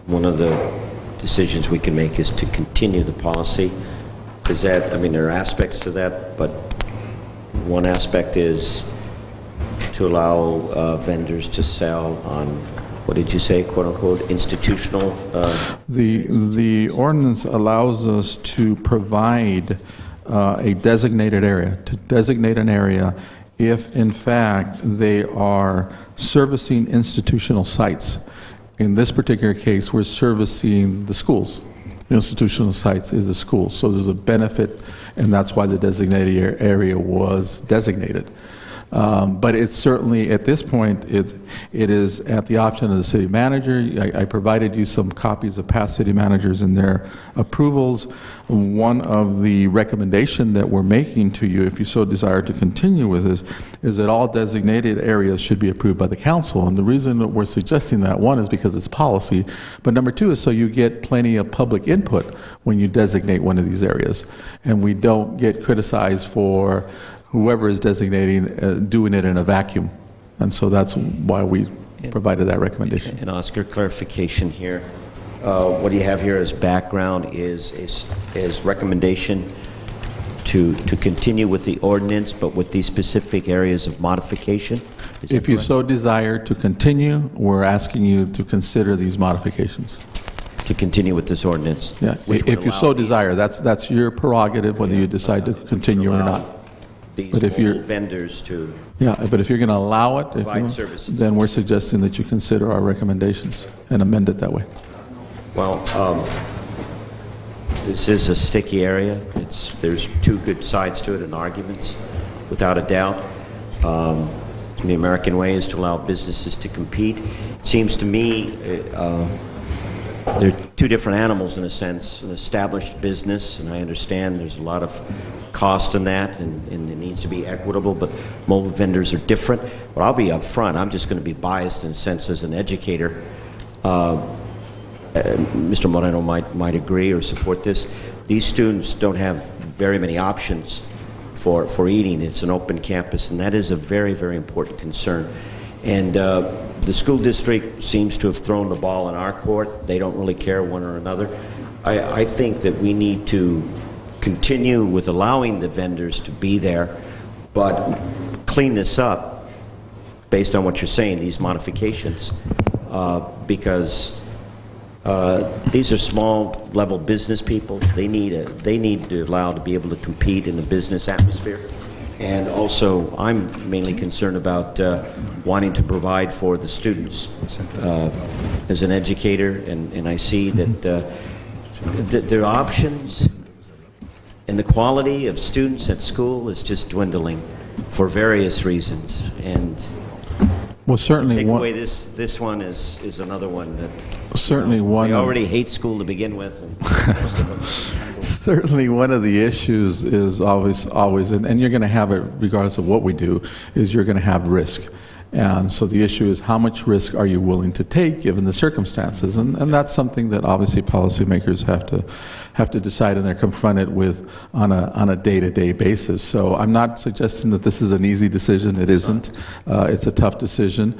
one of the decisions we can make is to continue the policy, is that, I mean, there are aspects to that, but one aspect is to allow vendors to sell on, what did you say, quote unquote, institutional? The ordinance allows us to provide a designated area, to designate an area if in fact they are servicing institutional sites. In this particular case, we're servicing the schools. The institutional sites is the school, so there's a benefit, and that's why the designated area was designated. But it's certainly, at this point, it is at the option of the city manager. I provided you some copies of past city managers and their approvals. One of the recommendation that we're making to you, if you so desire to continue with this, is that all designated areas should be approved by the council. And the reason that we're suggesting that, one, is because it's policy, but number two is so you get plenty of public input when you designate one of these areas. And we don't get criticized for whoever is designating, doing it in a vacuum. And so that's why we provided that recommendation. And Oscar, clarification here. What you have here as background is recommendation to continue with the ordinance, but with these specific areas of modification? If you so desire to continue, we're asking you to consider these modifications. To continue with this ordinance? Yeah, if you so desire. That's your prerogative, whether you decide to continue or not. These mobile vendors to but if you're going to allow it, provide services, then we're suggesting that you consider our recommendations and amend it that way. Well, this is a sticky area. There's two good sides to it and arguments, without a doubt. The American way is to allow businesses to compete. It seems to me they're two different animals in a sense. An established business, and I understand there's a lot of cost in that, and it needs to be equitable, but mobile vendors are different. But I'll be up front. I'm just going to be biased in a sense as an educator. Mr. Moreno might agree or support this. These students don't have very many options for eating. It's an open campus, and that is a very, very important concern. And the school district seems to have thrown the ball in our court. They don't really care one or another. I think that we need to continue with allowing the vendors to be there, but clean this up based on what you're saying, these modifications, because these are small level business people. They need to allow to be able to compete in the business atmosphere. And also, I'm mainly concerned about wanting to provide for the students as an educator, and I see that their options and the quality of students at school is just dwindling for various reasons. And well, certainly take away this one is another one that certainly one. They already hate school to begin with. And most of them. Certainly, one of the issues is always, and you're going to have it regardless of what we do, is you're going to have risk. And so the issue is how much risk are you willing to take given the circumstances? And that's something that obviously policymakers have to decide, and they're confronted with on a day-to-day basis. So I'm not suggesting that this is an easy decision. It isn't. It's a tough decision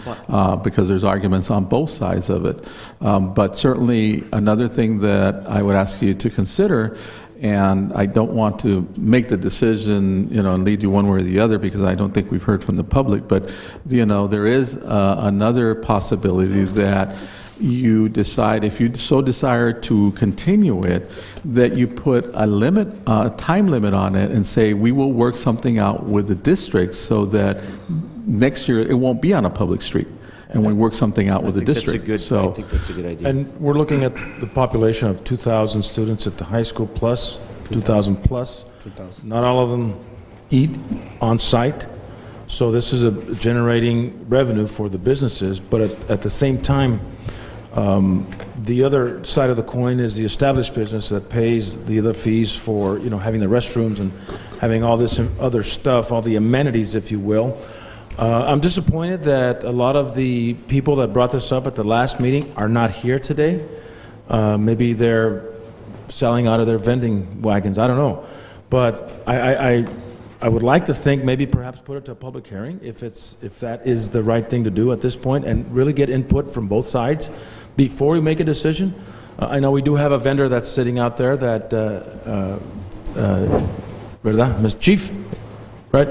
because there's arguments on both sides of it. But certainly another thing that I would ask you to consider, and I don't want to make the decision, and lead you one way or the other because I don't think we've heard from the public, but, there is another possibility that you decide, if you so desire to continue it, that you put a time limit on it and say, we will work something out with the district so that next year it won't be on a public street. And we work something out with the district. I think that's a good idea. And we're looking at the population of 2,000 students at the high school plus, 2,000 plus. 2,000. Not all of them eat on site. So this is generating revenue for the businesses. But at the same time, the other side of the coin is the established business that pays the other fees for, having the restrooms and having all this other stuff, all the amenities, if you will. I'm disappointed that a lot of the people that brought this up at the last meeting are not here today. Maybe they're selling out of their vending wagons. I don't know. But I I would like to think maybe perhaps put it to a public hearing if that is the right thing to do at this point, and really get input from both sides before we make a decision. I know we do have a vendor that's sitting out there that, ¿verdad? Ms. Chief, right?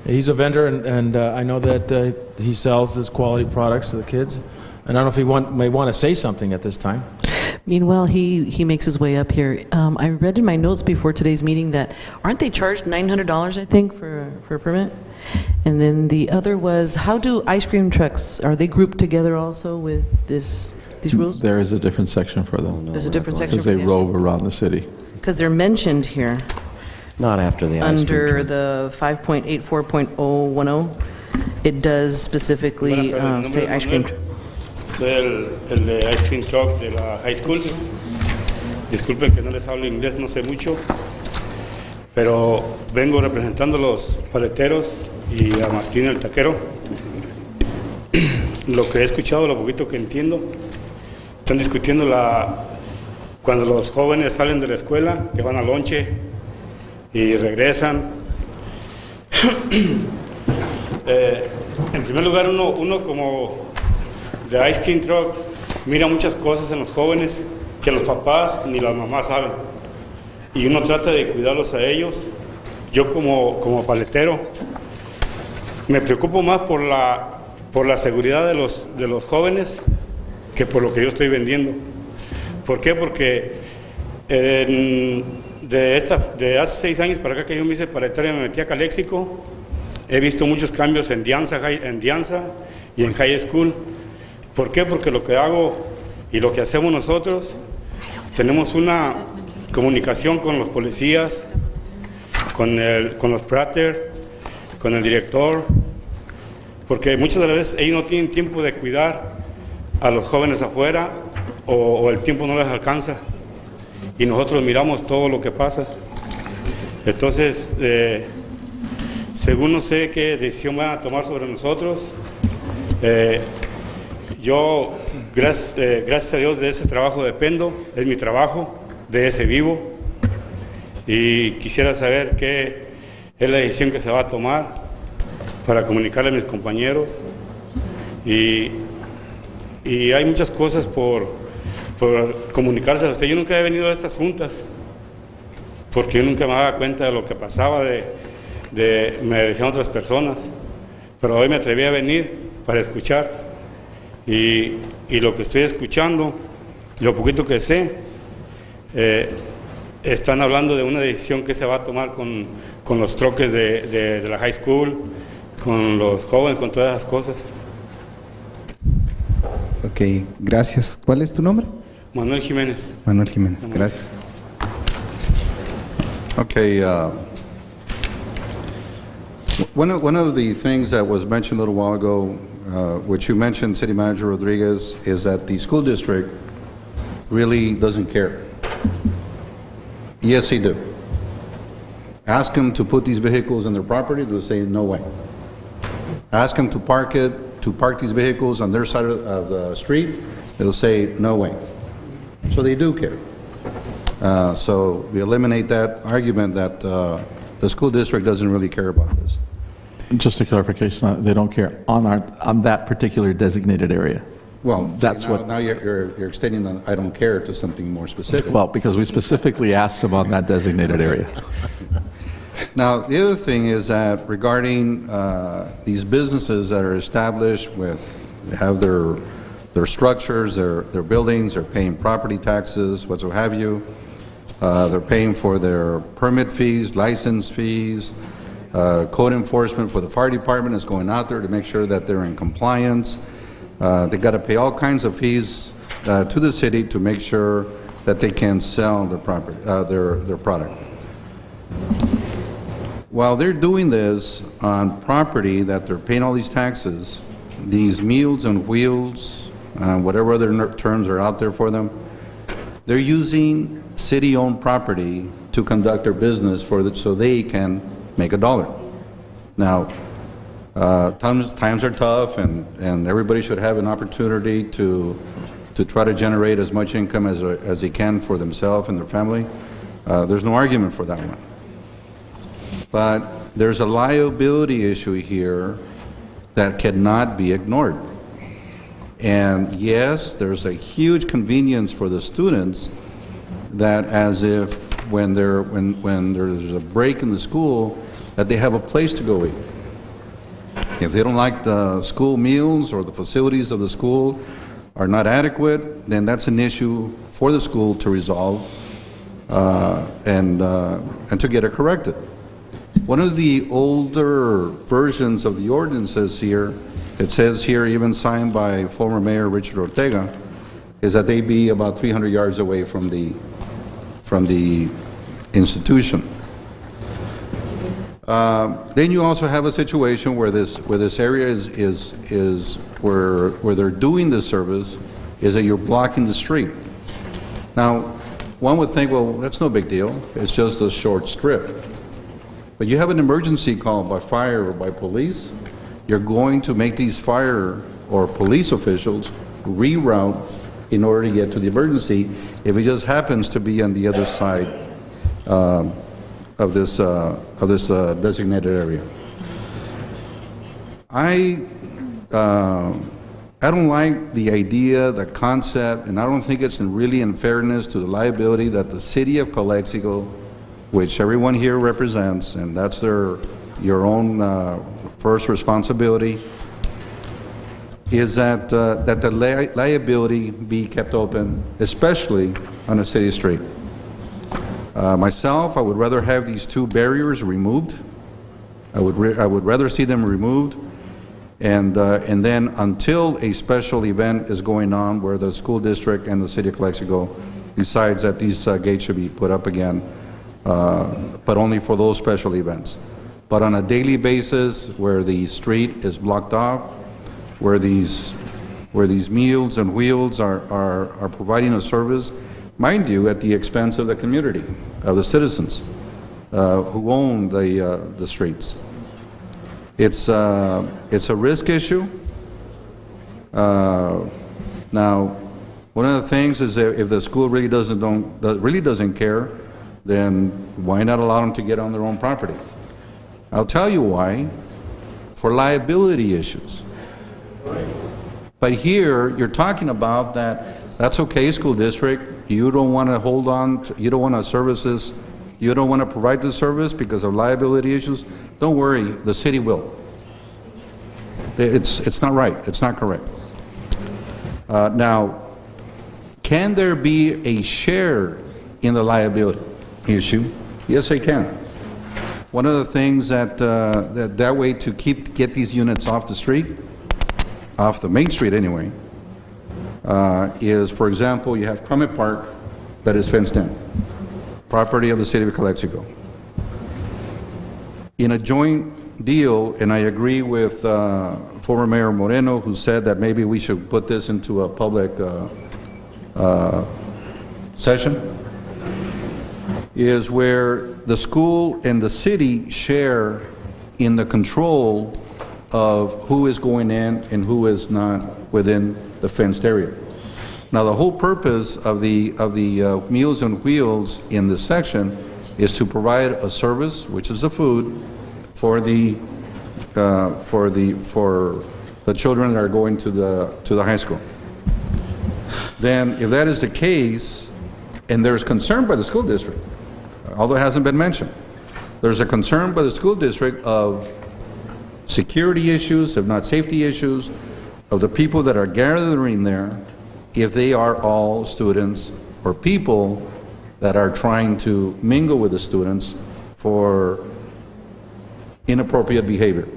He's a vendor, and I know that he sells his quality products to the kids. And I don't know if he may want to say something at this time. Meanwhile, he makes his way up here. I read in my notes before today's meeting that, aren't they charged $900, I think, for a permit? And then the other was, how do ice cream trucks, are they grouped together also with these rules? There is a different section for them. There's a different section Because for they the rove around the city. Because they're mentioned here. Not after the ice cream Under trucks. the 5.84.010, it does specifically say ice cream. Soy el de Ice Cream Truck de la High School. Disculpen que no les hablo inglés, no sé mucho, pero vengo representando a los paleteros y a Martín el taquero. Lo que he escuchado, lo poquito que entiendo, están discutiendo cuando los jóvenes salen de la escuela, que van al lonche y regresan. En primer lugar, uno como de Ice Cream Truck mira muchas cosas en los jóvenes que los papás ni las mamás saben, y uno trata de cuidarlos a ellos. Yo como paletero me preocupo más por la seguridad de los jóvenes que por lo que yo estoy vendiendo. ¿Por qué? Porque de hace 6 años para acá que yo me hice paletero y me metí a Calexico, he visto muchos cambios en Dianza y en High School. ¿Por qué? Porque lo que hago y lo que hacemos nosotros, tenemos una comunicación con los policías, con los prater, con el director, porque muchas de las veces ellos no tienen tiempo de cuidar a los jóvenes afuera o el tiempo no les alcanza y nosotros miramos todo lo que pasa. Entonces, según no sé qué decisión van a tomar sobre nosotros, yo, gracias a Dios, de ese trabajo dependo, es mi trabajo, de ese vivo, y quisiera saber qué es la decisión que se va a tomar para comunicarle a mis compañeros. Y hay muchas cosas por comunicarse a usted. Yo nunca he venido a estas juntas, porque yo nunca me daba cuenta de lo que pasaba, me decían otras personas, pero hoy me atreví a venir para escuchar. Y lo que estoy escuchando, lo poquito que sé, están hablando de una decisión que se va a tomar con los troques de la high school, con los jóvenes, con todas esas cosas. Ok, gracias. ¿Cuál es tu nombre? Manuel Jiménez. Manuel Jiménez, gracias. Okay, one of the things that was mentioned a little while ago, which you mentioned, City Manager Rodriguez, is that the school district really doesn't care. Yes, they do. Ask them to put these vehicles on their property, they'll say no way. Ask them to park these vehicles on their side of the street, they'll say no way. So they do care. So we eliminate that argument that the school district doesn't really care about this. Just a clarification, they don't care on that particular designated area. Well, that's now you're extending the I don't care to something more specific. Well, because we specifically asked them on that designated area. Now, the other thing is that regarding these businesses that are established have their structures, their buildings, they're paying property taxes, what have you. They're paying for their permit fees, license fees, code enforcement for the fire department is going out there to make sure that they're in compliance. They got to pay all kinds of fees to the city to make sure that they can sell their property, their product. While they're doing this on property that they're paying all these taxes, these meals and wheels, whatever other terms are out there for them, they're using city-owned property to conduct their business so they can make a dollar. Now, times are tough, and everybody should have an opportunity to try to generate as much income as they can for themselves and their family. There's no argument for that one. But there's a liability issue here that cannot be ignored. And yes, there's a huge convenience for the students that as if when there's a break in the school, that they have a place to go eat. If they don't like the school meals or the facilities of the school are not adequate, then that's an issue for the school to resolve and to get it corrected. One of the older versions of the ordinances here, it says here, even signed by former Mayor Richard Ortega, is that they be about 300 yards away from the institution. Then you also have a situation where this area is where they're doing this service is that you're blocking the street. Now, one would think, well, that's no big deal. It's just a short strip. But you have an emergency call by fire or by police, you're going to make these fire or police officials reroute in order to get to the emergency if it just happens to be on the other side of this designated area. I don't like the idea, the concept, and I don't think it's really in fairness to the liability that the city of Calexico, which everyone here represents, and that's your own first responsibility, is that the liability be kept open, especially on a city street. Myself, I would rather have these two barriers removed. I would rather see them removed, and then until a special event is going on where the school district and the city of Calexico decides that these gates should be put up again, but only for those special events. But on a daily basis, where the street is blocked off, where these meals and wheels are providing a service, mind you, at the expense of the community, of the citizens who own the streets. It's a risk issue. Now, one of the things is that if the school really doesn't care, then why not allow them to get on their own property? I'll tell you why. For liability issues. But here, you're talking about that's okay, school district, you don't want to hold on, you don't want to services, you don't want to provide the service because of liability issues, don't worry, the city will. It's not right, it's not correct. Now, can there be a share in the liability issue? Yes, they can. One of the things that way to get these units off the street, off the main street anyway, is, for example, you have Crummett Park that is fenced in, property of the city of Calexico. In a joint deal, and I agree with former Mayor Moreno, who said that maybe we should put this into a public session, is where the school and the city share in the control of who is going in and who is not within the fenced area. Now, the whole purpose of the Meals on Wheels in this section is to provide a service, which is the food, for the children that are going to the high school. Then, if that is the case, and there's concern by the school district, although it hasn't been mentioned, there's a concern by the school district of security issues, if not safety issues, of the people that are gathering there, if they are all students or people that are trying to mingle with the students for inappropriate behavior.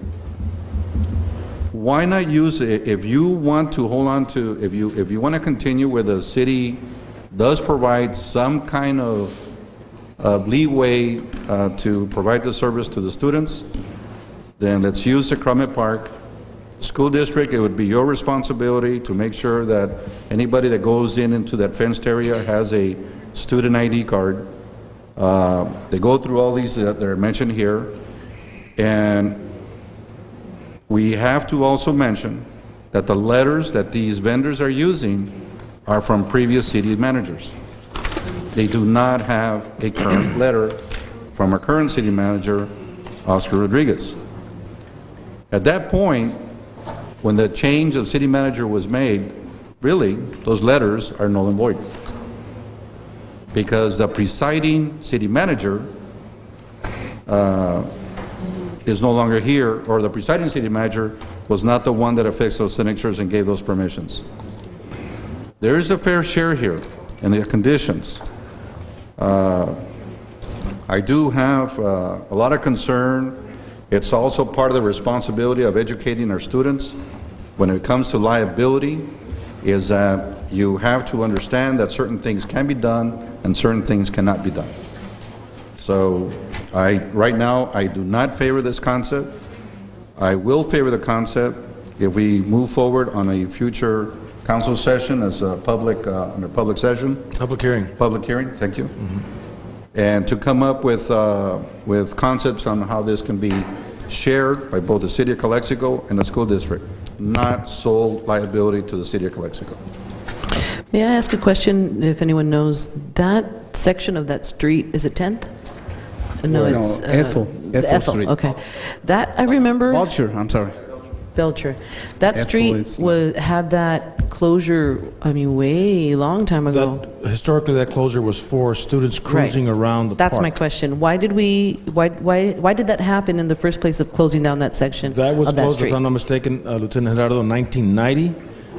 Why not use it if you want to hold on to, if you want to continue where the city does provide some kind of leeway to provide the service to the students, then let's use the Crummett Park. School district, it would be your responsibility to make sure that anybody that goes into that fenced area has a student ID card. They go through all these that are mentioned here. And we have to also mention that the letters that these vendors are using are from previous city managers. They do not have a current letter from a current city manager Oscar Rodriguez. At that point, when the change of city manager was made, really, those letters are null and void. Because the presiding city manager is no longer here, or the presiding city manager was not the one that affixed those signatures and gave those permissions. There is a fair share here in the conditions. I do have a lot of concern. It's also part of the responsibility of educating our students when it comes to liability, is that you have to understand that certain things can be done and certain things cannot be done. So right now, I do not favor this concept. I will favor the concept if we move forward on a future council session as a public, under public session. Public hearing. Public hearing, thank you. And to come up with concepts on how this can be shared by both the city of Calexico and the school district, not sole liability to the city of Calexico. May I ask a question, if anyone knows, that section of that street, is it 10th? No, it's... Ethel Street. Okay. That, I remember... Belcher, I'm sorry. Belcher. That Ethel street is- had that closure, I mean, way long time ago. Historically, that closure was for students cruising around the park. That's my question. Why did that happen in the first place of closing down that section That was of that closed, street? if I'm not mistaken, Lieutenant Gerardo, in 1990,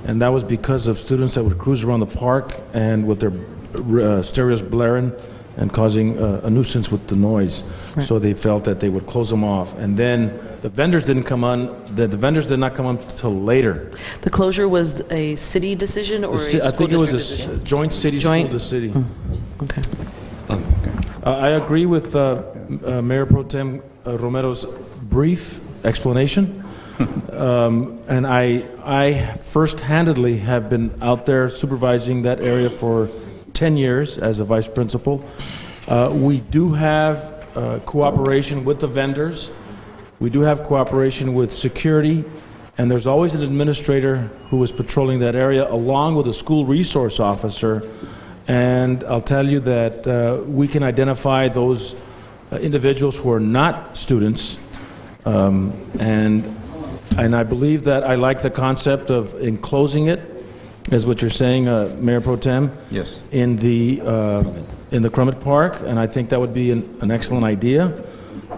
and that was because of students that would cruise around the park and with their stereos blaring and causing a nuisance with the noise. Right. So they felt that they would close them off. And then the vendors didn't come on, the vendors did not come on until later. The closure was a city decision or a school I think it was district decision? a joint city Joint? school to city. Okay. I agree with Mayor Pro Tem Romero's brief explanation. And I first-handedly have been out there supervising that area for 10 years as a vice principal. We do have cooperation with the vendors. We do have cooperation with security, and there's always an administrator who is patrolling that area along with a school resource officer. And I'll tell you that we can identify those individuals who are not students. And I believe that I like the concept of enclosing it, is what you're saying, Mayor Pro Tem? Yes. In the Crummett Park, and I think that would be an excellent idea.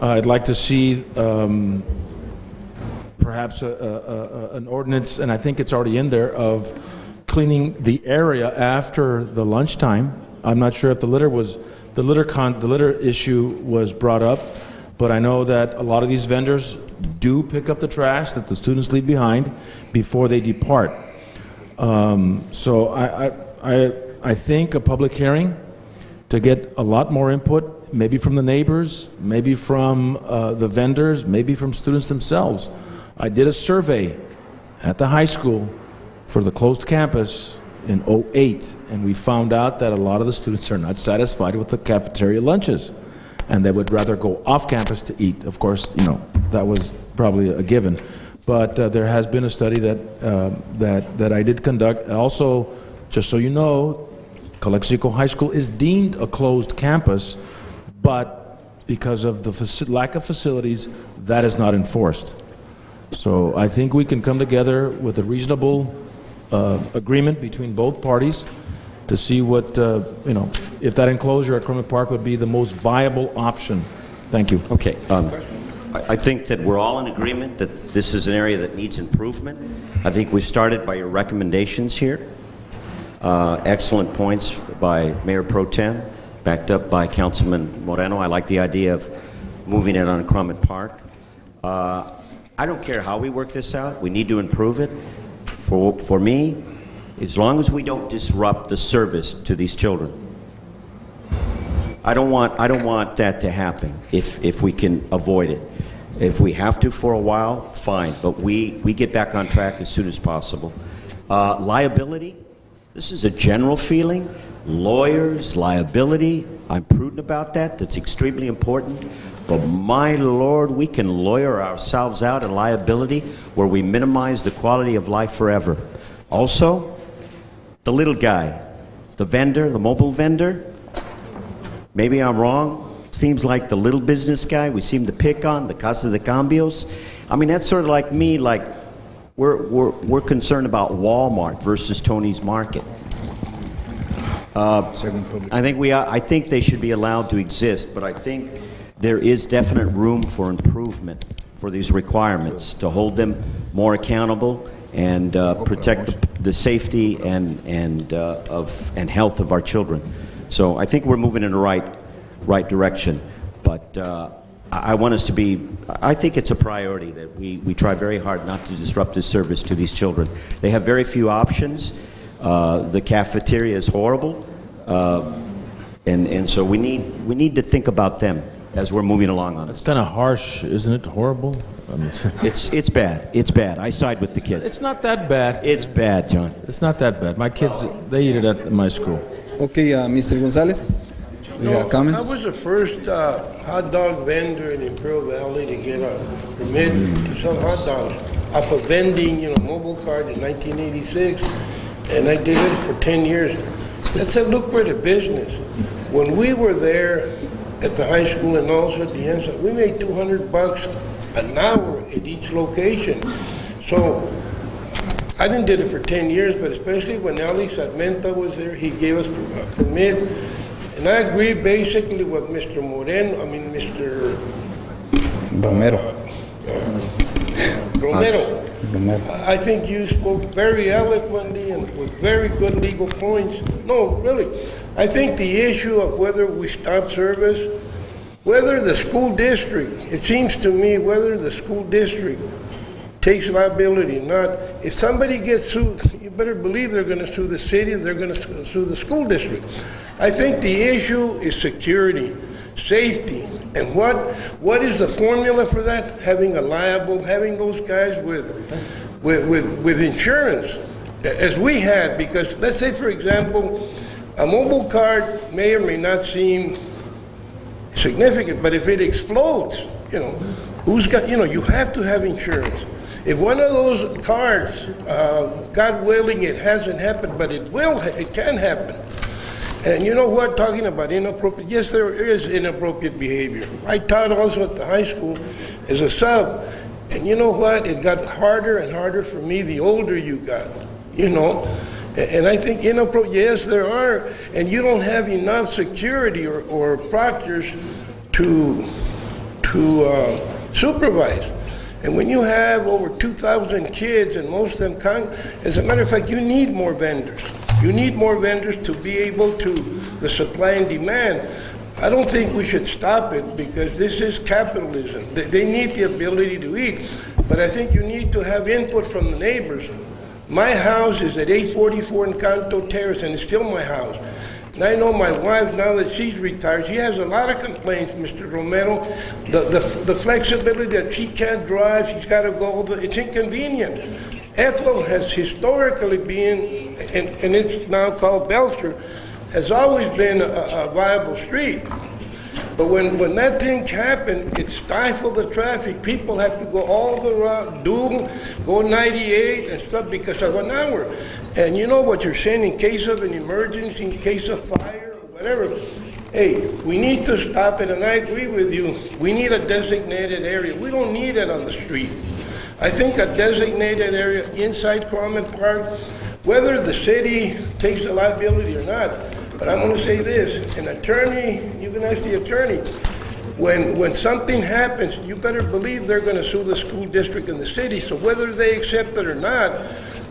I'd like to see perhaps an ordinance, and I think it's already in there, of cleaning the area after the lunchtime. I'm not sure if the litter issue was brought up, but I know that a lot of these vendors do pick up the trash that the students leave behind before they depart. So I think a public hearing to get a lot more input, maybe from the neighbors, maybe from the vendors, maybe from students themselves. I did a survey at the high school for the closed campus in '08, and we found out that a lot of the students are not satisfied with the cafeteria lunches, and they would rather go off campus to eat. Of course, you know, that was probably a given. But there has been a study that I did conduct. Also, just so you know, Calexico High School is deemed a closed campus, but because of the lack of facilities, that is not enforced. So I think we can come together with a reasonable agreement between both parties to see what, if that enclosure at Crummett Park would be the most viable option. Thank you. Okay. I think that we're all in agreement that this is an area that needs improvement. I think we started by your recommendations here. Excellent points by Mayor Pro Tem, backed up by Councilman Moreno. I like the idea of moving it on Crummett Park. I don't care how we work this out. We need to improve it. For me, as long as we don't disrupt the service to these children. I don't want that to happen if we can avoid it. If we have to for a while, fine, but we get back on track as soon as possible. Liability, this is a general feeling. Lawyers, liability, I'm prudent about that. That's extremely important. But my Lord, we can lawyer ourselves out in liability where we minimize the quality of life forever. Also, the little guy, the vendor, the mobile vendor, maybe I'm wrong. seems like the little business guy we seem to pick on, the Casa de Cambios. I mean, that's sort of like me, like we're concerned about Walmart versus Tony's Market. I think they should be allowed to exist, but I think there is definite room for improvement for these requirements to hold them more accountable and protect the safety and health of our children. So I think we're moving in the right direction. But I want us to be. I think it's a priority that we try very hard not to disrupt this service to these children. They have very few options. The cafeteria is horrible, and so we need to think about them as we're moving along on this. It's kind of harsh, isn't it? Horrible. I mean, it's bad. It's bad. I side with the kids. It's not that bad. It's bad, John. It's not that bad. My kids, they eat it at my school. Okay, Mr. Gonzalez, you have I comments? was the first hot dog vendor in Imperial Valley to get a permit to sell hot dogs off of vending, mobile card in 1986, and I did it for 10 years. That's a lucrative business. When we were there at the high school and also at the inside, we made $200 an hour at each location. So I didn't did it for 10 years, but especially when Alex Armenta was there, he gave us a permit. And I agree basically with Mr. Romero. Romero. I think you spoke very eloquently and with very good legal points. No, really. I think the issue of whether we stop service, whether the school district, it seems to me, whether the school district takes liability or not, if somebody gets sued, you better believe they're going to sue the city and they're going to sue the school district. I think the issue is security, safety, and what is the formula for that? Having those guys with insurance, as we had, because let's say, for example, a mobile card may or may not seem significant, but if it explodes, you have to have insurance. If one of those cards, God willing, it hasn't happened, but it can happen. And you know what, talking about inappropriate, yes, there is inappropriate behavior. I taught also at the high school as a sub, and you know what, it got harder and harder for me the older you got, And I think yes, there are, and you don't have enough security or proctors to supervise. And when you have over 2,000 kids and most of them, as a matter of fact, you need more vendors. You need more vendors to be able to, the supply and demand. I don't think we should stop it because this is capitalism. They need the ability to eat. But I think you need to have input from the neighbors. My house is at 844 Encanto Terrace, and it's still my house. And I know my wife, now that she's retired, she has a lot of complaints, Mr. Romero. The flexibility that she can't drive, she's got to go over, it's inconvenient. Ethel has historically been, and it's now called Belcher, has always been a viable street. But when that thing happened, it stifled the traffic. People have to go all the route, go 98 and stuff because of an hour. And you know what you're saying, in case of an emergency, in case of fire, or whatever, hey, we need to stop it, and I agree with you. We need a designated area. We don't need it on the street. I think a designated area inside Cromwell Park, whether the city takes the liability or not, but I'm going to say this, an attorney, you can ask the attorney, when something happens, you better believe they're going to sue the school district and the city, so whether they accept it or not,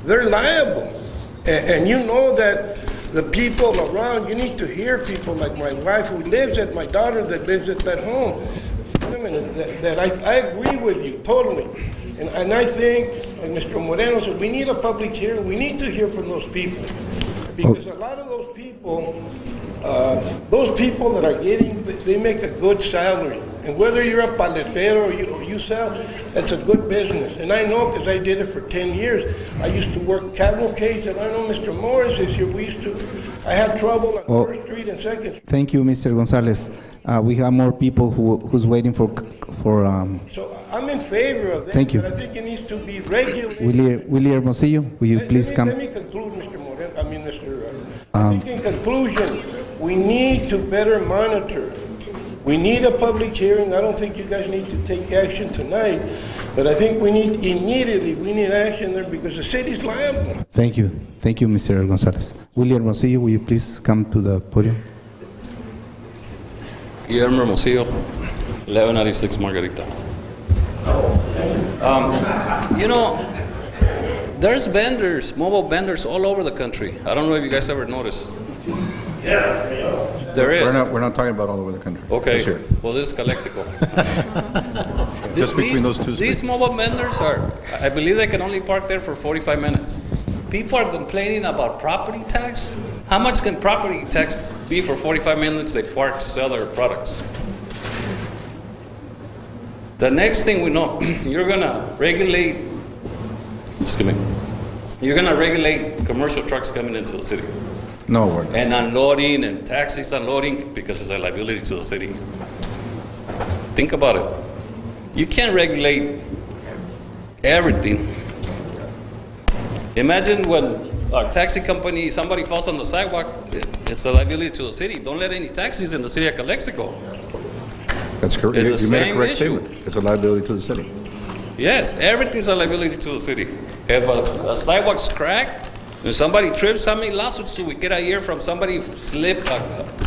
they're liable. And you know that the people around, you need to hear people like my wife who lives at, my daughter that lives at that home. Wait a minute, that I agree with you totally. And I think, like Mr. Moreno said, we need a public hearing. We need to hear from those people. Because a lot of those people that are getting, they make a good salary. And whether you're a paletero or you sell, that's a good business. And I know because I did it for 10 years. I used to work cavalcades, and I know Mr. Morris is here. I had trouble on 1st Street and 2nd Street. Thank you, Mr. Gonzalez. We have more people who's waiting for. So I'm in favor of that. Thank you. But I think it needs to be regulated. Willie Hermosillo, will you please come? Let me conclude, Mr. Moreno. I think in conclusion, we need to better monitor We need a public hearing. I don't think you guys need to take action tonight, but I think we need action there because the city's liable. Thank you, Mr. Gonzalez. William Hermosillo, will you please come to the podium? Guillermo Hermosillo, 1196 Margarita. You know, there's vendors, mobile vendors all over the country. I don't know if you guys ever noticed. There is. We're not talking about all over the country. Okay. Just here. Well, this is Calexico. Just between those two These streets. mobile vendors are, I believe they can only park there for 45 minutes. People are complaining about property tax. How much can property tax be for 45 minutes they park to sell their products? The next thing we know, you're gonna regulate, you're gonna regulate commercial trucks coming into the city. No, we're not. And unloading and taxis unloading because it's a liability to the city. Think about it. You can't regulate everything. Imagine when a taxi company, somebody falls on the sidewalk, it's a liability to the city. Don't let any taxis in the city of Calexico. That's correct. It's the You made a same correct issue. statement. It's a liability to the city. Yes, everything's a liability to the city. If a sidewalk's cracked, and somebody trips, how many lawsuits do we get a year from somebody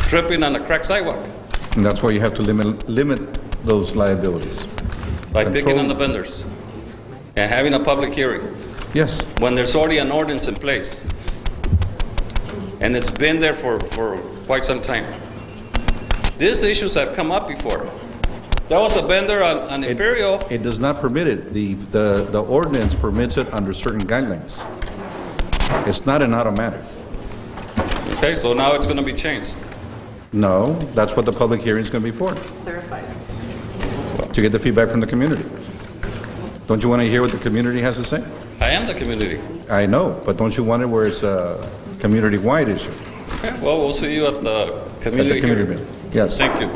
tripping on a cracked sidewalk? And that's why you have to limit those liabilities. By picking on the vendors and having a public hearing. Yes. When there's already an ordinance in place. And it's been there for quite some time. These issues have come up before. There was a vendor on Imperial. It does not permit it. The ordinance permits it under certain guidelines. It's not an automatic. Okay, so now it's going to be changed. No, that's what the public hearing is going to be for. Clarified. To get the feedback from the community. Don't you want to hear what the community has to say? I am the community. I know, but don't you want it where it's a community-wide issue? Okay, well, we'll see you at the community hearing. meeting. Yes. Thank you.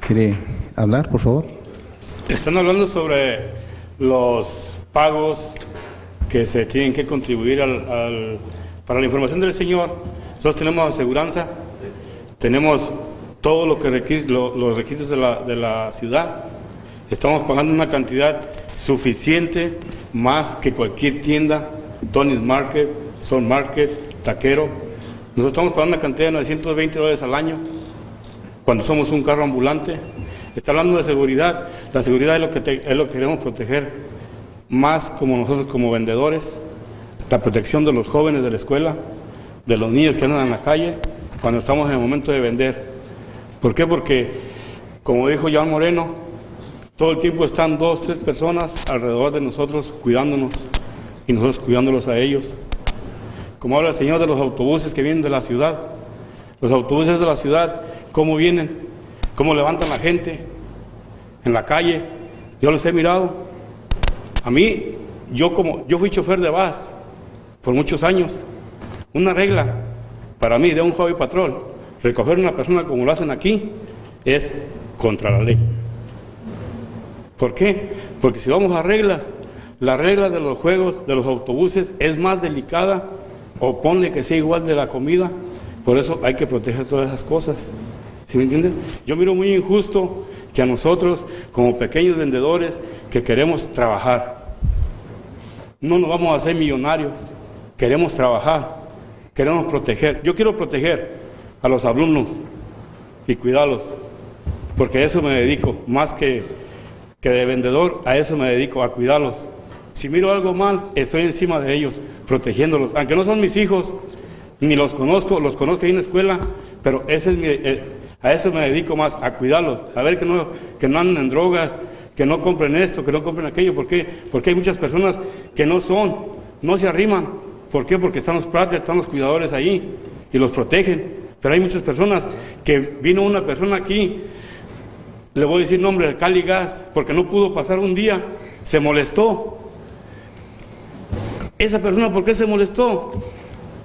¿Quiere hablar, por favor? Están hablando sobre los pagos que se tienen que contribuir para la información del señor. Nosotros tenemos aseguranza, tenemos todo lo que los requisitos de la ciudad. Estamos pagando una cantidad suficiente, más que cualquier tienda, Tony's Market, Sun Market, Taquero. Nosotros estamos pagando una cantidad de $920 al año cuando somos un carro ambulante. Está hablando de seguridad. La seguridad es lo que queremos proteger más como nosotros como vendedores. La protección de los jóvenes de la escuela, de los niños que andan en la calle, cuando estamos en el momento de vender. ¿Por qué? Porque, como dijo Joan Moreno, todo el tiempo están 2, 3 personas alrededor de nosotros cuidándonos y nosotros cuidándolos a ellos. Como habla el señor de los autobuses que vienen de la ciudad. Los autobuses de la ciudad, ¿cómo vienen? ¿Cómo levantan la gente en la calle? Yo los he mirado. A mí, yo fui chofer de bus por muchos años. Una regla para mí de un Highway Patrol, recoger a una persona como lo hacen aquí, es contra la ley. ¿Por qué? Porque si vamos a reglas, la regla de los juegos, de los autobuses, es más delicada, o ponle que sea igual de la comida. Por eso hay que proteger todas esas cosas. ¿Sí me entiendes? Yo miro muy injusto que a nosotros, como pequeños vendedores, que queremos trabajar, no nos vamos a hacer millonarios, queremos trabajar, queremos proteger. Yo quiero proteger a los alumnos y cuidarlos, porque a eso me dedico, más que de vendedor, a eso me dedico, a cuidarlos. Si miro algo mal, estoy encima de ellos, protegiéndolos. Aunque no son mis hijos, ni los conozco ahí en la escuela, pero a eso me dedico más, a cuidarlos, a ver que no anden en drogas, que no compren esto, que no compren aquello. ¿Por qué? Porque hay muchas personas que no se arriman. ¿Por qué? Porque están los prates, están los cuidadores ahí y los protegen. Pero hay muchas personas que vino una persona aquí, le voy a decir nombre, el Cali Gas, porque no pudo pasar un día, se molestó. Esa persona, ¿por qué se molestó?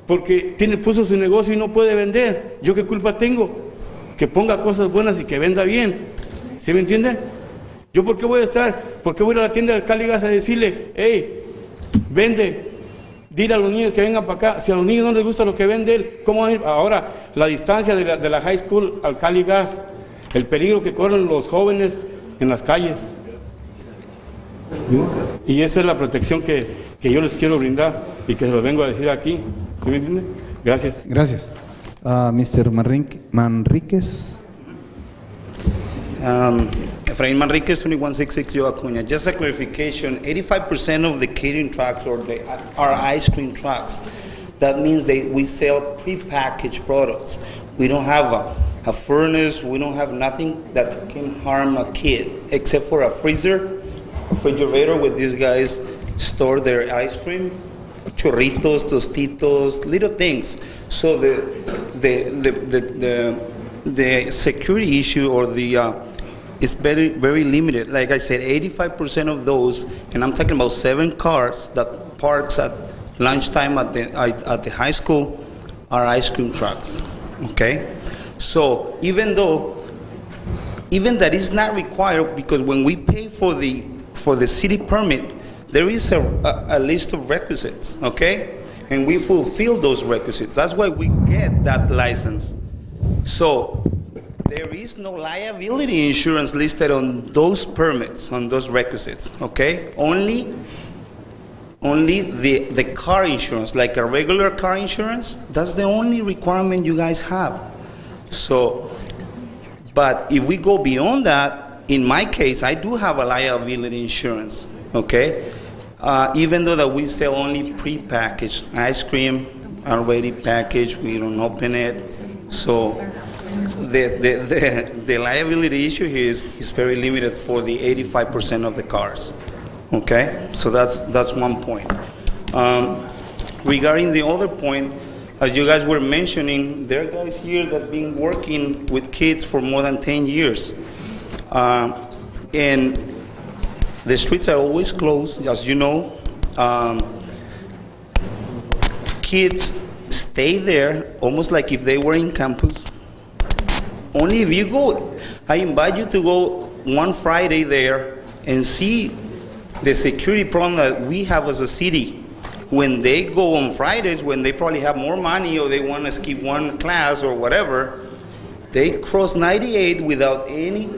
Porque puso su negocio y no puede vender. ¿Yo qué culpa tengo? Que ponga cosas buenas y que venda bien. ¿Sí me entienden? ¿Yo por qué voy a ir a la tienda del Cali Gas a decirle, hey, vende Dile a los niños que vengan para acá. Si a los niños no les gusta lo que ven de él, ¿cómo van a ir? Ahora, la distancia de la high school al Cali Gas, el peligro que corren los jóvenes en las calles. Y esa es la protección que yo les quiero brindar y que se los vengo a decir aquí. ¿Sí me entiende? Gracias. Gracias. Mr. Manriquez. Efraín Manriquez, 21660 Acuña. Just a clarification, 85% of the catering trucks are ice cream trucks. That means we sell pre-packaged products. We don't have a furnace, we don't have nothing that can harm a kid, except for a refrigerator where these guys store their ice cream, churritos, tostitos, little things. So the security issue or is very, very limited. Like I said, 85% of those, and I'm talking about 7 cars that parks at lunchtime at the high school, are ice cream trucks. Okay, so even that is not required, because when we pay for the city permit, there is a list of requisites. Okay, and we fulfill those requisites. That's why we get that license. So there is no liability insurance listed on those permits, on those requisites, okay? Only the car insurance, like a regular car insurance, that's the only requirement you guys have. So, but if we go beyond that, in my case, I do have a liability insurance, okay? Even though that we sell only pre-packaged ice cream, already packaged, we don't open it, so the liability issue here is very limited for the 85% of the cars. Okay, so that's one point. Regarding the other point, as you guys were mentioning, there are guys here that have been working with kids for more than 10 years. And the streets are always closed, as you know. Kids stay there almost like if they were in campus. Only if you go, I invite you to go one Friday there and see the security problem that we have as a city. When they go on Fridays, when they probably have more money or they want to skip one class or whatever, they cross 98 without any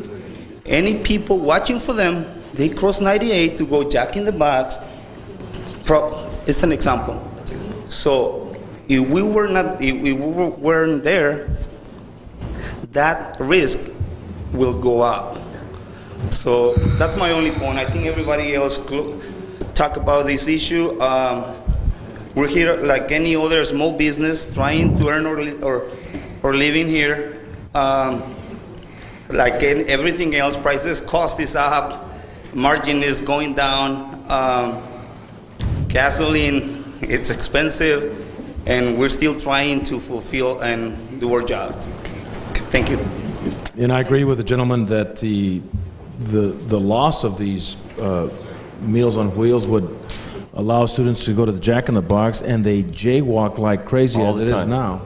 people watching for them. They cross 98 to go Jack in the Box. It's an example. So if we weren't there, that risk will go up. So that's my only point. I think everybody else talk about this issue. We're here like any other small business trying to earn or living here. Like everything else, prices, cost is up, margin is going down, gasoline, it's expensive, and we're still trying to fulfill and do our jobs. Thank you. And I agree with the gentleman that the loss of these Meals on Wheels would allow students to go to the Jack in the Box, and they jaywalk like crazy All as the it is time. now.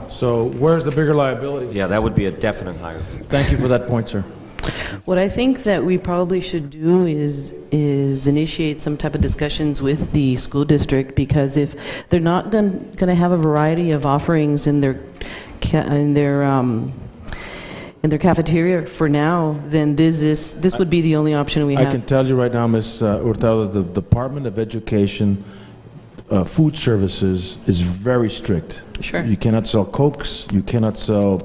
So where's the bigger liability? Yeah, that would be a definite higher. Thank you for that point, sir. What I think that we probably should do is initiate some type of discussions with the school district, because if they're not going to have a variety of offerings in their cafeteria for now, then this would be the only option we have. I can tell you right now, Ms. Hurtado, the Department of Education food services is very strict. Sure. You cannot sell Cokes, you cannot sell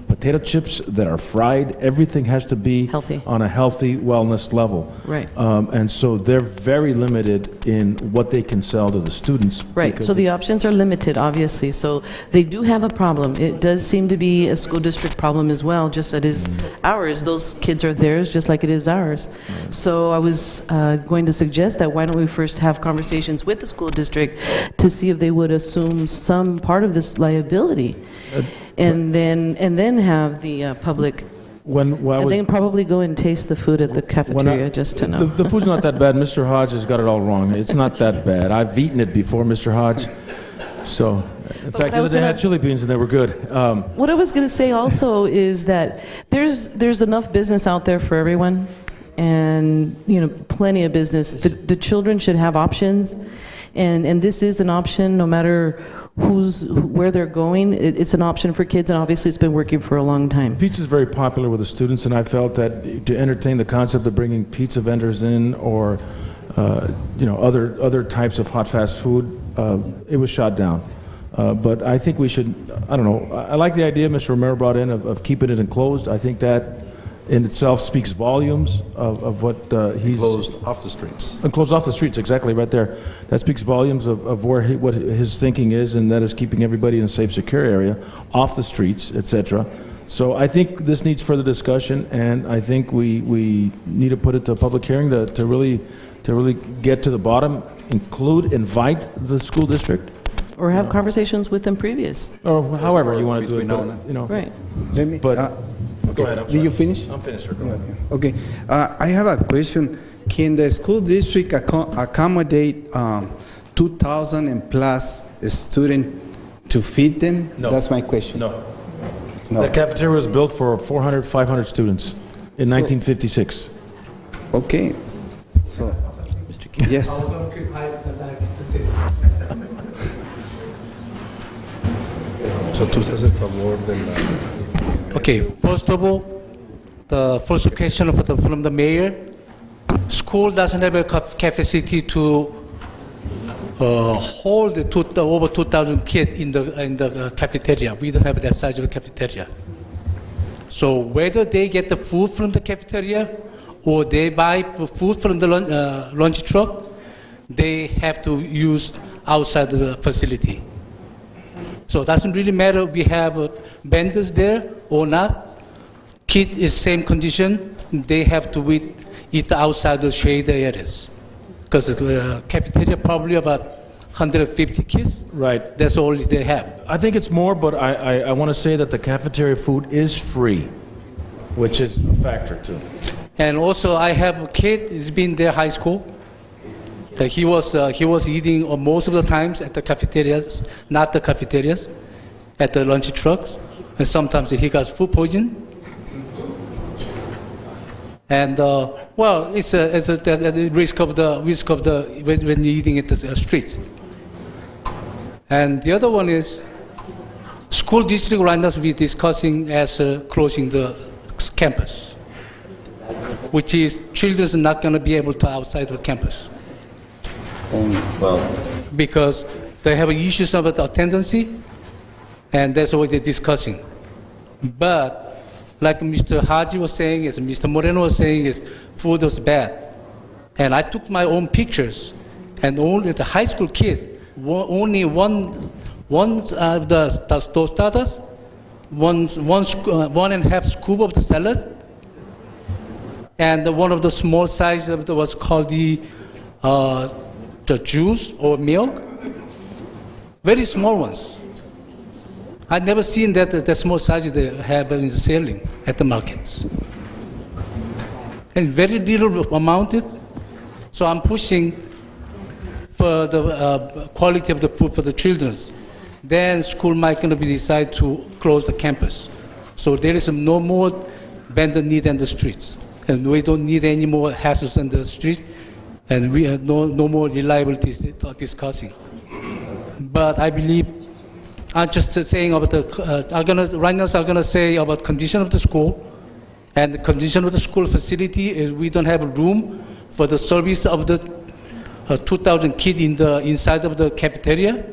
potato chips that are fried. Everything has to be healthy, on a healthy wellness level. Right. And so they're very limited in what they can sell to the students. Right, so the options are limited, obviously. So they do have a problem. It does seem to be a school district problem as well, just as it is ours. Those kids are theirs, just like it is ours. So I was going to suggest that why don't we first have conversations with the school district to see if they would assume some part of this liability, and then have the public. And then probably go and taste the food at the cafeteria just to know. The food's not that bad. Mr. Hodge has got it all wrong. It's not that bad. I've eaten it before, Mr. Hodge. So, in fact, the other day I had chili beans and they were good. What I was going to say also is that there's enough business out there for everyone, and plenty of business. The children should have options. And this is an option, no matter where they're going. It's an option for kids, and obviously it's been working for a long time. Pizza is very popular with the students, and I felt that to entertain the concept of bringing pizza vendors in or other types of hot fast food, it was shot down. But I think we should, I don't know, I like the idea Mr. Romero brought in of keeping it enclosed. I think that in itself speaks volumes of what he's... Closed off the streets. Closed off the streets, exactly, right there. That speaks volumes of what his thinking is, and that is keeping everybody in a safe, secure area, off the streets, etc. So I think this needs further discussion, and I think we need to put it to a public hearing to really get to the bottom, invite the school district. Or have conversations with them previous. Or however you want to do it, Right. Let me, But, okay. go ahead, I'm Did you sorry. finish? I'm finished, sir. Go ahead. Okay. I have a question. Can the school district accommodate 2,000 and plus students to feed them? No. That's my question. No. The cafeteria was built for 400, 500 students in 1956. Okay. So, yes. So tú estás en favor de la... Okay, first of all, the first question from the mayor, school doesn't have a capacity to hold over 2,000 kids in the cafeteria. We don't have that size of a cafeteria. So whether they get the food from the cafeteria or they buy food from the lunch truck, they have to use outside the facility. So it doesn't really matter if we have vendors there or not. Kid is same condition. They have to eat outside the shade areas. Because the cafeteria probably about 150 kids. Right. That's all they have. I think it's more, but I want to say that the cafeteria food is free, which is a factor too. And also I have a kid, he's been there high school. He was eating most of the times at the cafeterias, not the cafeterias, at the lunch trucks. And sometimes he got food poison. And well, it's the risk of the when you're eating at the streets. And the other one is school district right now we're discussing as closing the campus, which is children are not going to be able to outside the campus. Because they have issues of attendance, and that's what they're discussing. But like Mr. Haji was saying, as Mr. Moreno was saying, is food was bad. And I took my own pictures, and only the high school kid, only one of the tostadas, one and a half scoop of the salad, and one of the small size of the was called the juice or milk, very small ones. I've never seen that small size they have in selling at the markets. And very little amount. So I'm pushing for the quality of the food for the children. Then school might going to decide to close the campus. So there is no more vendor need in the streets. And we don't need any more hassles in the street. And we have no more reliability discussing. But I believe, I'm just saying about right now I'm gonna say about condition of the school, and the condition of the school facility is we don't have room for the service of the 2,000 kids inside of the cafeteria.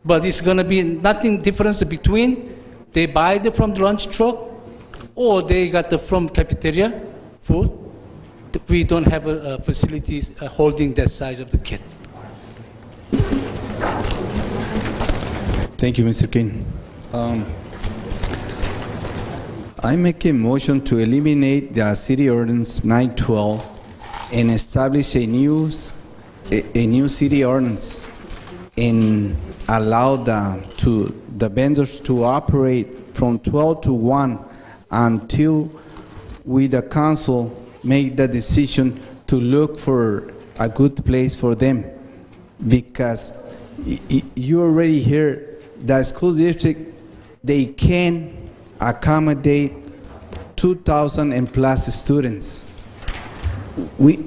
But it's gonna be nothing difference between they buy from the lunch truck or they got from cafeteria food. We don't have facilities holding that size of the kid. Thank you, Mr. King. I make a motion to eliminate the City Ordinance 912 and establish a new city ordinance and allow the vendors to operate from 12 to 1 until we, the council, make the decision to look for a good place for them. Because you already heard the school district, they can accommodate 2,000 and plus students. I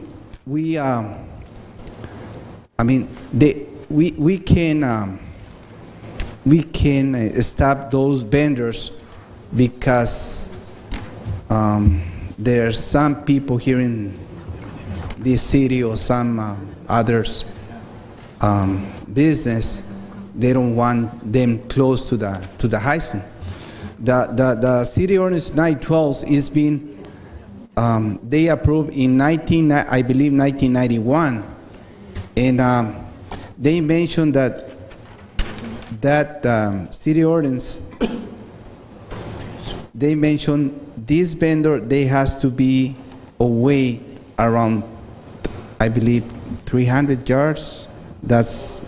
mean, we can stop those vendors because there are some people here in this city or some others business, they don't want them close to the high school. The city ordinance 912 is being they approved in I believe 1991, and they mentioned that city ordinance. They mentioned this vendor, they has to be away around, I believe, 300 yards. That's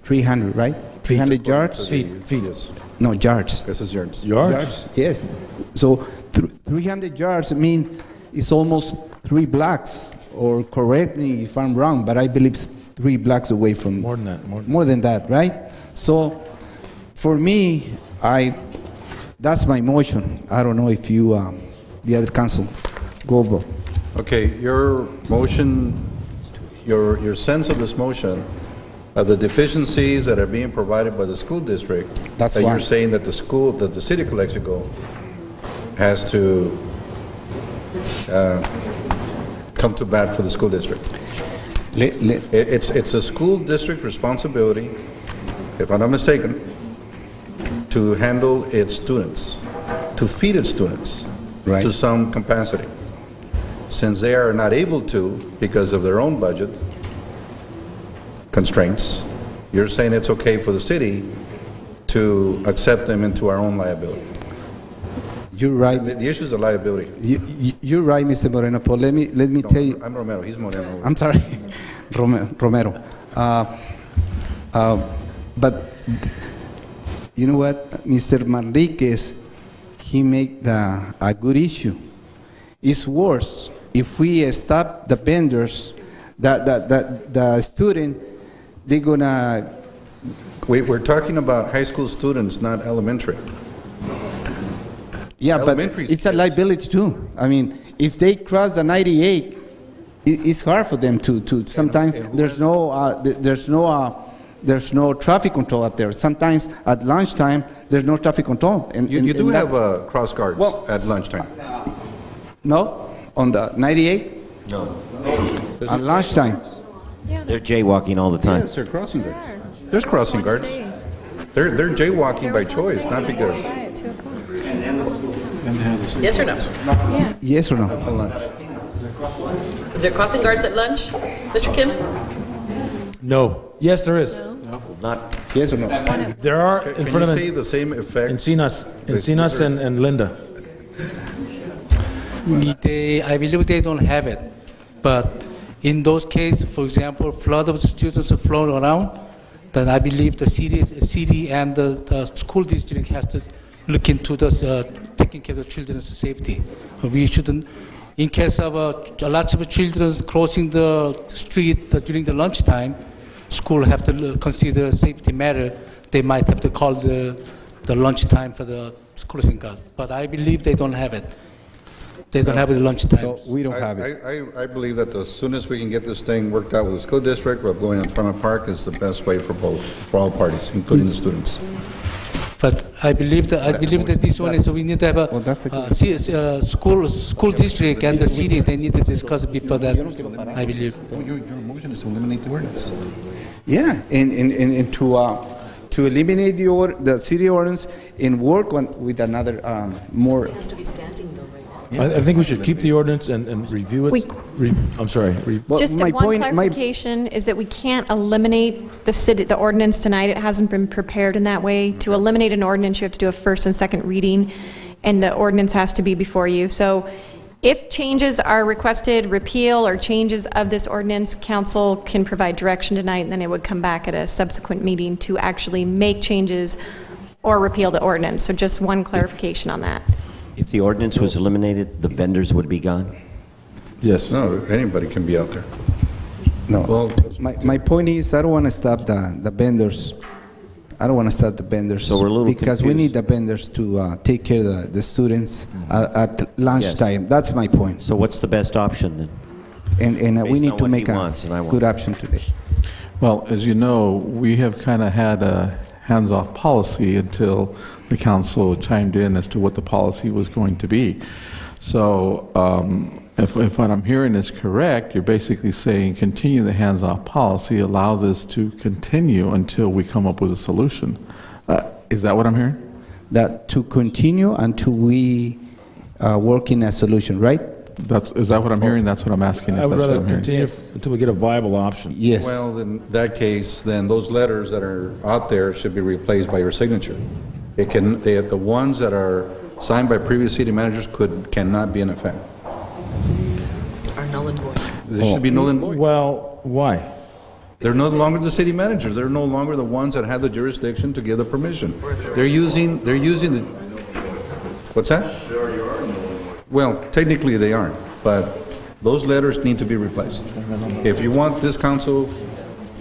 300, right? 300 yards? Feet. No, yards. This is yards. Yards? Yes. So 300 yards mean it's almost 3 blocks, or correct me if I'm wrong, but I believe 3 blocks away from. More than that. More than that, right? So for me, that's my motion. I don't know if you, the other council, go over. Okay, your motion, your sense of this motion, of the deficiencies that are being provided by the school district, That's that why. you're saying that the city of Calexico has to come to bat for the school district. It's a school district responsibility, if I'm not mistaken, to handle its students, to feed its students, Right. to some capacity. Since they are not able to, because of their own budget constraints, you're saying it's okay for the city to accept them into our own liability. You're right. The issue is the liability. You're right, Mr. Moreno. But let me tell you. I'm Romero, he's Moreno. I'm sorry, Romero. But you know what, Mr. Manriquez, he made a good issue. It's worse if we stop the vendors, the student, they're gonna. We're talking about high school students, not elementary. Yeah, Elementary but it's a liability too. I mean, if they cross the 98, it's hard for them to. Sometimes there's no traffic control out there. Sometimes at lunchtime there's no traffic control. And You do and have that's- cross guards at lunchtime. No, on the 98 No. at lunchtime. They're jaywalking all the time. Yes, they're crossing guards. There's crossing guards. They're jaywalking by choice, not because. Yes or no? Yes or no? Is there crossing guards at lunch, Mr. Kim? No. Yes, there is. Not. Yes or no? There are in Can front you of say the same effect? Encinas and Linda. I believe they don't have it. But in those cases, for example, flood of students are flown around, then I believe the city and the school district has to look into this, taking care of the children's safety. We shouldn't, in case of lots of children crossing the street during the lunchtime, school have to consider safety matter. They might have to call the lunchtime for the crossing guards. But I believe they don't have it. They don't have it at lunchtime. So we don't have it. I believe that as soon as we can get this thing worked out with the school district, we're going on Trump Park is the best way for all parties, including the students. But I believe that this one is, we need to have a school district and the city, they need to discuss before that, I believe. Your motion is to eliminate the ordinance. Yeah, and to eliminate the city ordinance and work with another more. It has to be standing though, right? I think we should keep the ordinance and review it. I'm sorry. Just one clarification is that we can't eliminate the ordinance tonight. It hasn't been prepared in that way. To eliminate an ordinance, you have to do a first and second reading, and the ordinance has to be before you. So if changes are requested, repeal or changes of this ordinance, council can provide direction tonight, and then it would come back at a subsequent meeting to actually make changes or repeal the ordinance. So just one clarification on that. If the ordinance was eliminated, the vendors would be gone? Yes. No, anybody can be out there. No. Well, my point is, I don't want to stop the vendors. I don't want to stop the vendors. So we're a little because we confused. need the vendors to take care of the students at lunchtime. That's my point. So what's the best option then? And we Based need on to what make he a wants and I want. good option today. Well, as you know, we have kind of had a hands-off policy until the council chimed in as to what the policy was going to be. So if what I'm hearing is correct, you're basically saying continue the hands-off policy, allow this to continue until we come up with a solution. Is that what I'm hearing? That to continue until we work in a solution, right? Is that what I'm hearing? That's what I'm asking. I if would that's what rather I'm hearing. continue until we get a viable option. Yes. Well, in that case, then those letters that are out there should be replaced by your signature. The ones that are signed by previous city managers cannot be in effect. Are null and void. They should be null and void. Well, why? They're no longer the city managers. They're no longer the ones that have the jurisdiction to give the permission. They're using the, what's that? Well, technically they aren't, but those letters need to be replaced. If you want this council,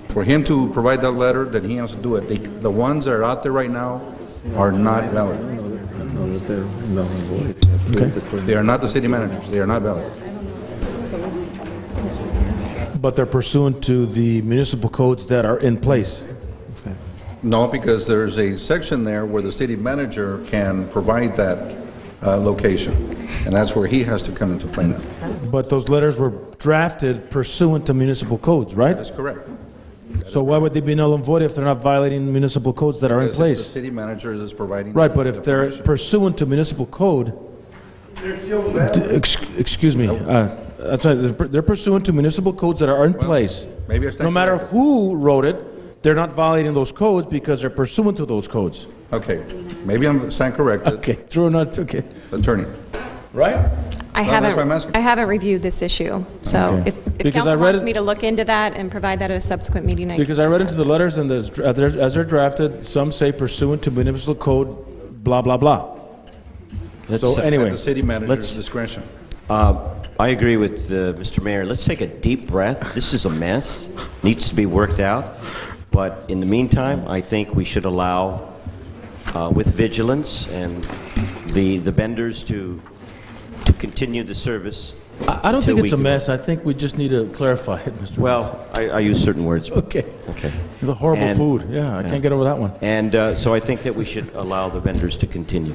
for him to provide that letter, then he has to do it. The ones that are out there right now are not valid. They are not the city managers. They are not valid. But they're pursuant to the municipal codes that are in place. No, because there's a section there where the city manager can provide that location, and that's where he has to come into play now. But those letters were drafted pursuant to municipal codes, right? That's correct. So why would they be null and void if they're not violating the municipal codes that are in Because it's the place? city manager is providing. Right, but if the they're permission. pursuant to municipal code, excuse me, that's right, they're pursuant to municipal codes that are in place. maybe I stand No matter corrected. who wrote it, they're not violating those codes because they're pursuant to those codes. Okay, maybe I'm saying correct. Okay, true or not, okay. Attorney. Right? I that's why I'm asking. haven't reviewed this issue, so Okay. if Because I council read wants it- me to look into that and provide that at a subsequent meeting, I can. Because I read into the letters and as they're drafted, some say pursuant to municipal code, blah, blah, blah. So At anyway, the city manager's discretion. I agree with Mr. Mayor. Let's take a deep breath. This is a mess, needs to be worked out. But in the meantime, I think we should allow, with vigilance and the vendors to continue the service. I don't till think it's we a can- mess. I think we just need to clarify it, Mr. Well, I use certain words. Okay. Okay. The horrible And- food. Yeah, I can't get over that one. And so I think that we should allow the vendors to continue.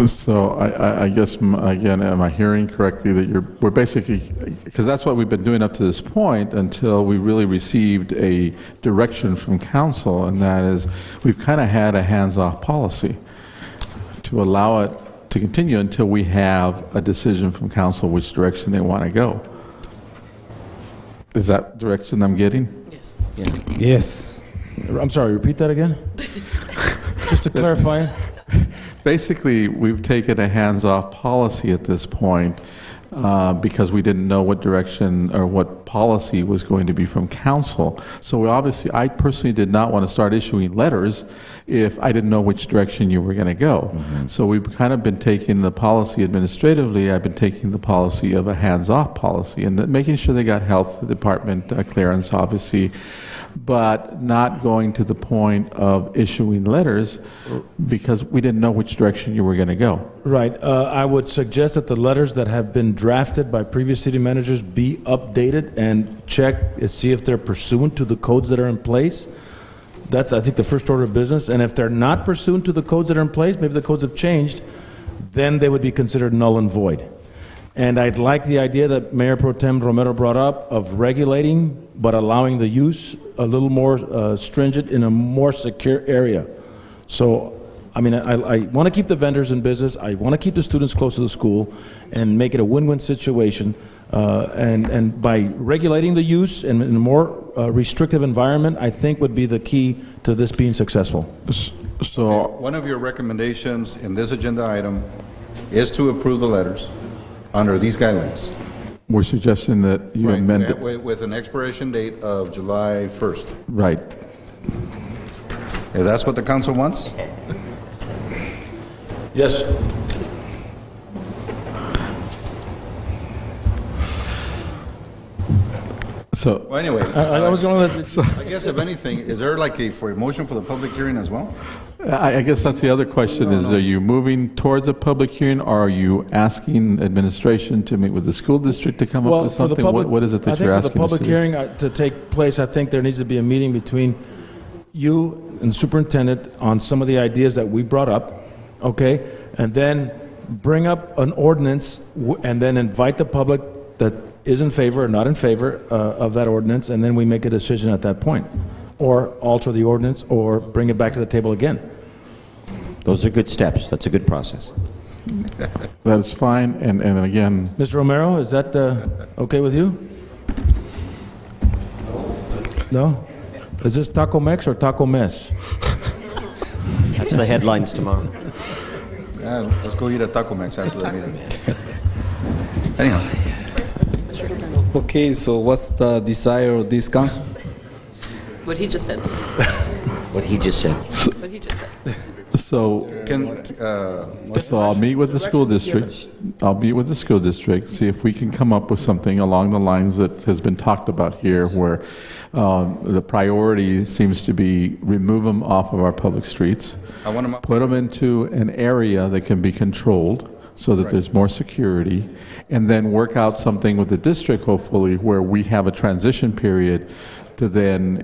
So I guess, again, am I hearing correctly that we're basically, because that's what we've been doing up to this point until we really received a direction from council, and that is we've kind of had a hands-off policy to allow it to continue until we have a decision from council which direction they want to go. Is that direction I'm getting? Yes. I'm sorry, repeat that again? Just to clarify it. Basically, we've taken a hands-off policy at this point because we didn't know what direction or what policy was going to be from council. So I personally did not want to start issuing letters if I didn't know which direction you were going to go. So we've kind of been taking the policy administratively, I've been taking the policy of a hands-off policy and making sure they got health department clearance, obviously, but not going to the point of issuing letters because we didn't know which direction you were going to go. Right. I would suggest that the letters that have been drafted by previous city managers be updated and check and see if they're pursuant to the codes that are in place. That's, I think, the first order of business. And if they're not pursuant to the codes that are in place, maybe the codes have changed, then they would be considered null and void. And I'd like the idea that Mayor Pro Tem Romero brought up of regulating, but allowing the use a little more stringent in a more secure area. So, I mean, I want to keep the vendors in business. I want to keep the students close to the school and make it a win-win situation. And by regulating the use in a more restrictive environment, I think would be the key to this being successful. So, One of your recommendations in this agenda item is to approve the letters under these guidelines. we're suggesting that you amend it. With an expiration date of July 1st. Right. If that's what the council wants? Yes. So, Well, anyway, I was going to I guess if anything, is there like for a motion for the public hearing as well? I guess that's the other question is, are you moving towards a public hearing, or are you asking administration to meet with the school district to come up with for the something? public, What is it that you're asking I think for the us public to do? hearing to take place, I think there needs to be a meeting between you and the superintendent on some of the ideas that we brought up, okay? And then bring up an ordinance and then invite the public that is in favor or not in favor of that ordinance, and then we make a decision at that point. Or alter the ordinance, or bring it back to the table again. Those are good steps. That's a good process. That is fine, and again... Mr. Romero, is that okay with you? No? Is this Taco Mex or Taco Mess? That's the headlines tomorrow. Yeah, let's go eat a Taco Mex after the meeting. Anyhow. Okay, so what's the desire of this council? What he just said. What he just said. What he just said. So, so I'll meet with the school district. I'll meet with the school district, see if we can come up with something along the lines that has been talked about here, where the priority seems to be remove them off of our public streets, put them into an area that can be controlled so that there's more security, and then work out something with the district, hopefully, where we have a transition period to then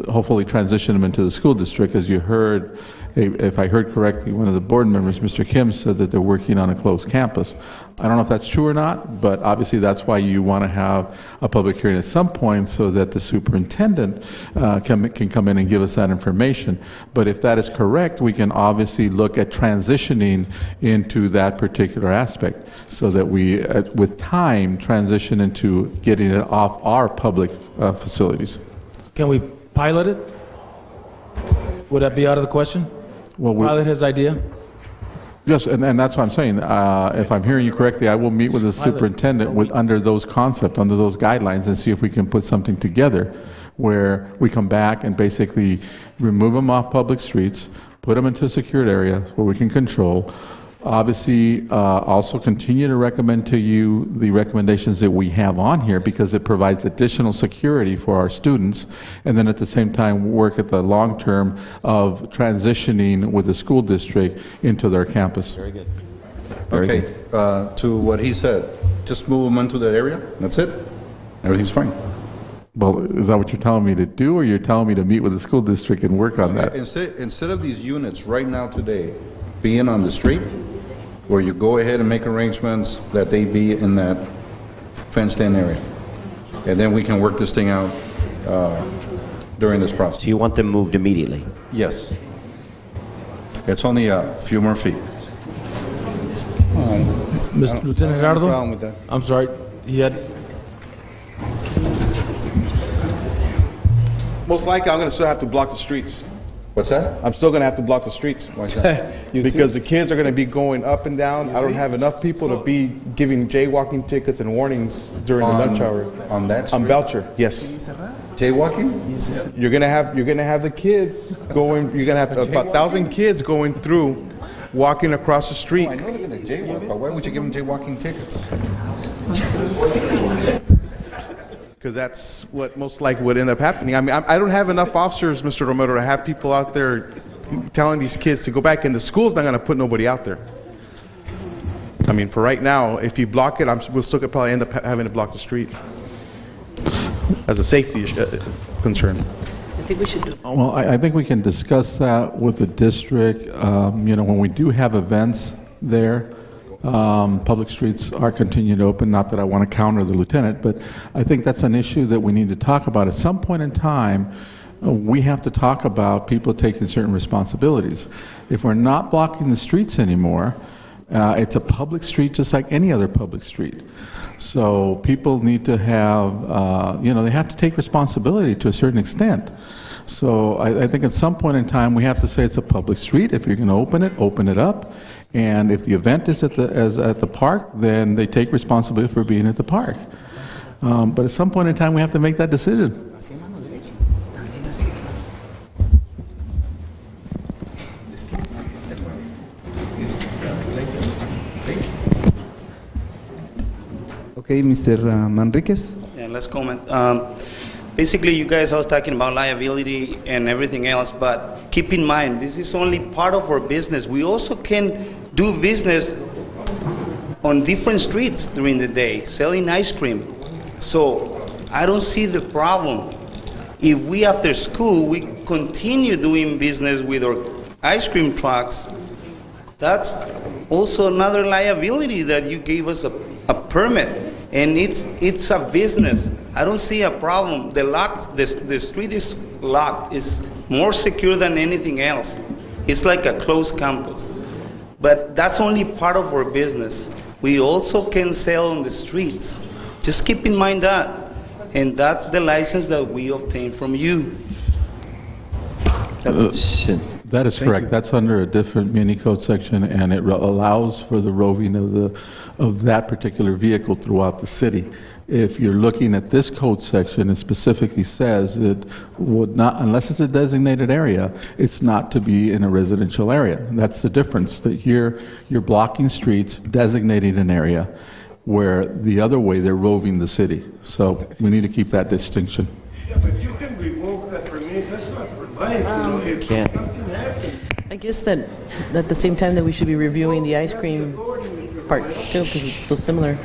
hopefully transition them into the school district. As you heard, if I heard correctly, one of the board members, Mr. Kim, said that they're working on a closed campus. I don't know if that's true or not, but obviously that's why you want to have a public hearing at some point so that the superintendent can come in and give us that information. But if that is correct, we can obviously look at transitioning into that particular aspect so that we, with time, transition into getting it off our public facilities. Can we pilot it? Would that be out of the question? Well, pilot his idea? Yes, and that's what I'm saying. If I'm hearing you correctly, I will meet with the superintendent under those concepts, under those guidelines, and see if we can put something together where we come back and basically remove them off public streets, put them into a secured area where we can control. Obviously, also continue to recommend to you the recommendations that we have on here, because it provides additional security for our students, and then at the same time work at the long term of transitioning with the school district into their campus. Very good. Okay, to what he said, just move them into that area, that's it? Everything's fine? Well, is that what you're telling me to do, or you're telling me to meet with the school district and work on that? Instead of these units right now today being on the street, where you go ahead and make arrangements that they be in that fenced-in area. And then we can work this thing out during this process. So you want them moved immediately? Yes. It's only a few more feet. Mr. Lieutenant Gerardo? problem with that. I'm sorry, he had... Most likely, I'm going to still have to block the streets. What's that? I'm still going to have to block the streets. Why is that? Because the kids are going to be going up and down. I don't have enough people to be giving jaywalking tickets and warnings during the lunch hour. On that street? On Belcher, yes. Jaywalking? You're gonna have the kids going. You're gonna have about 1,000 kids going through, walking across the street. I know they're going to jaywalk, but why would you give them jaywalking tickets? Because that's what most likely would end up happening. I mean, I don't have enough officers, Mr. Romero, to have people out there telling these kids to go back, and the school's not going to put nobody out there. I mean, for right now, if you block it, we'll still could probably end up having to block the street as a safety concern. I think we should do. Well, I think we can discuss that with the district. You know, when we do have events there, public streets are continuing to open. Not that I want to counter the lieutenant, but I think that's an issue that we need to talk about. At some point in time, we have to talk about people taking certain responsibilities. If we're not blocking the streets anymore, it's a public street just like any other public street. So people need to have, you know, they have to take responsibility to a certain extent. So I think at some point in time, we have to say it's a public street. If you're going to open it up. And if the event is at the park, then they take responsibility for being at the park. But at some point in time, we have to make that decision. Okay, Mr. Manriquez. And last comment. Basically, you guys are talking about liability and everything else, but keep in mind, this is only part of our business. We also can do business on different streets during the day, selling ice cream. So I don't see the problem. If we, after school, we continue doing business with our ice cream trucks, that's also another liability that you gave us a permit, and it's a business. I don't see a problem. The street is locked. It's more secure than anything else. It's like a closed campus. But that's only part of our business. We also can sell on the streets. Just keep in mind that. And that's the license that we obtain from you. That is correct. That's under a different muni code section, and it allows for the roving of that particular vehicle throughout the city. If you're looking at this code section, it specifically says it would not, unless it's a designated area, it's not to be in a residential area. And that's the difference, that here you're blocking streets, designating an area, where the other way they're roving the city. So we need to keep that distinction. Yeah, but you can revoke that permit. That's not for life, you know. If Can't. something happens. I guess that at the same time that we should be reviewing the ice cream part too, because it's so similar.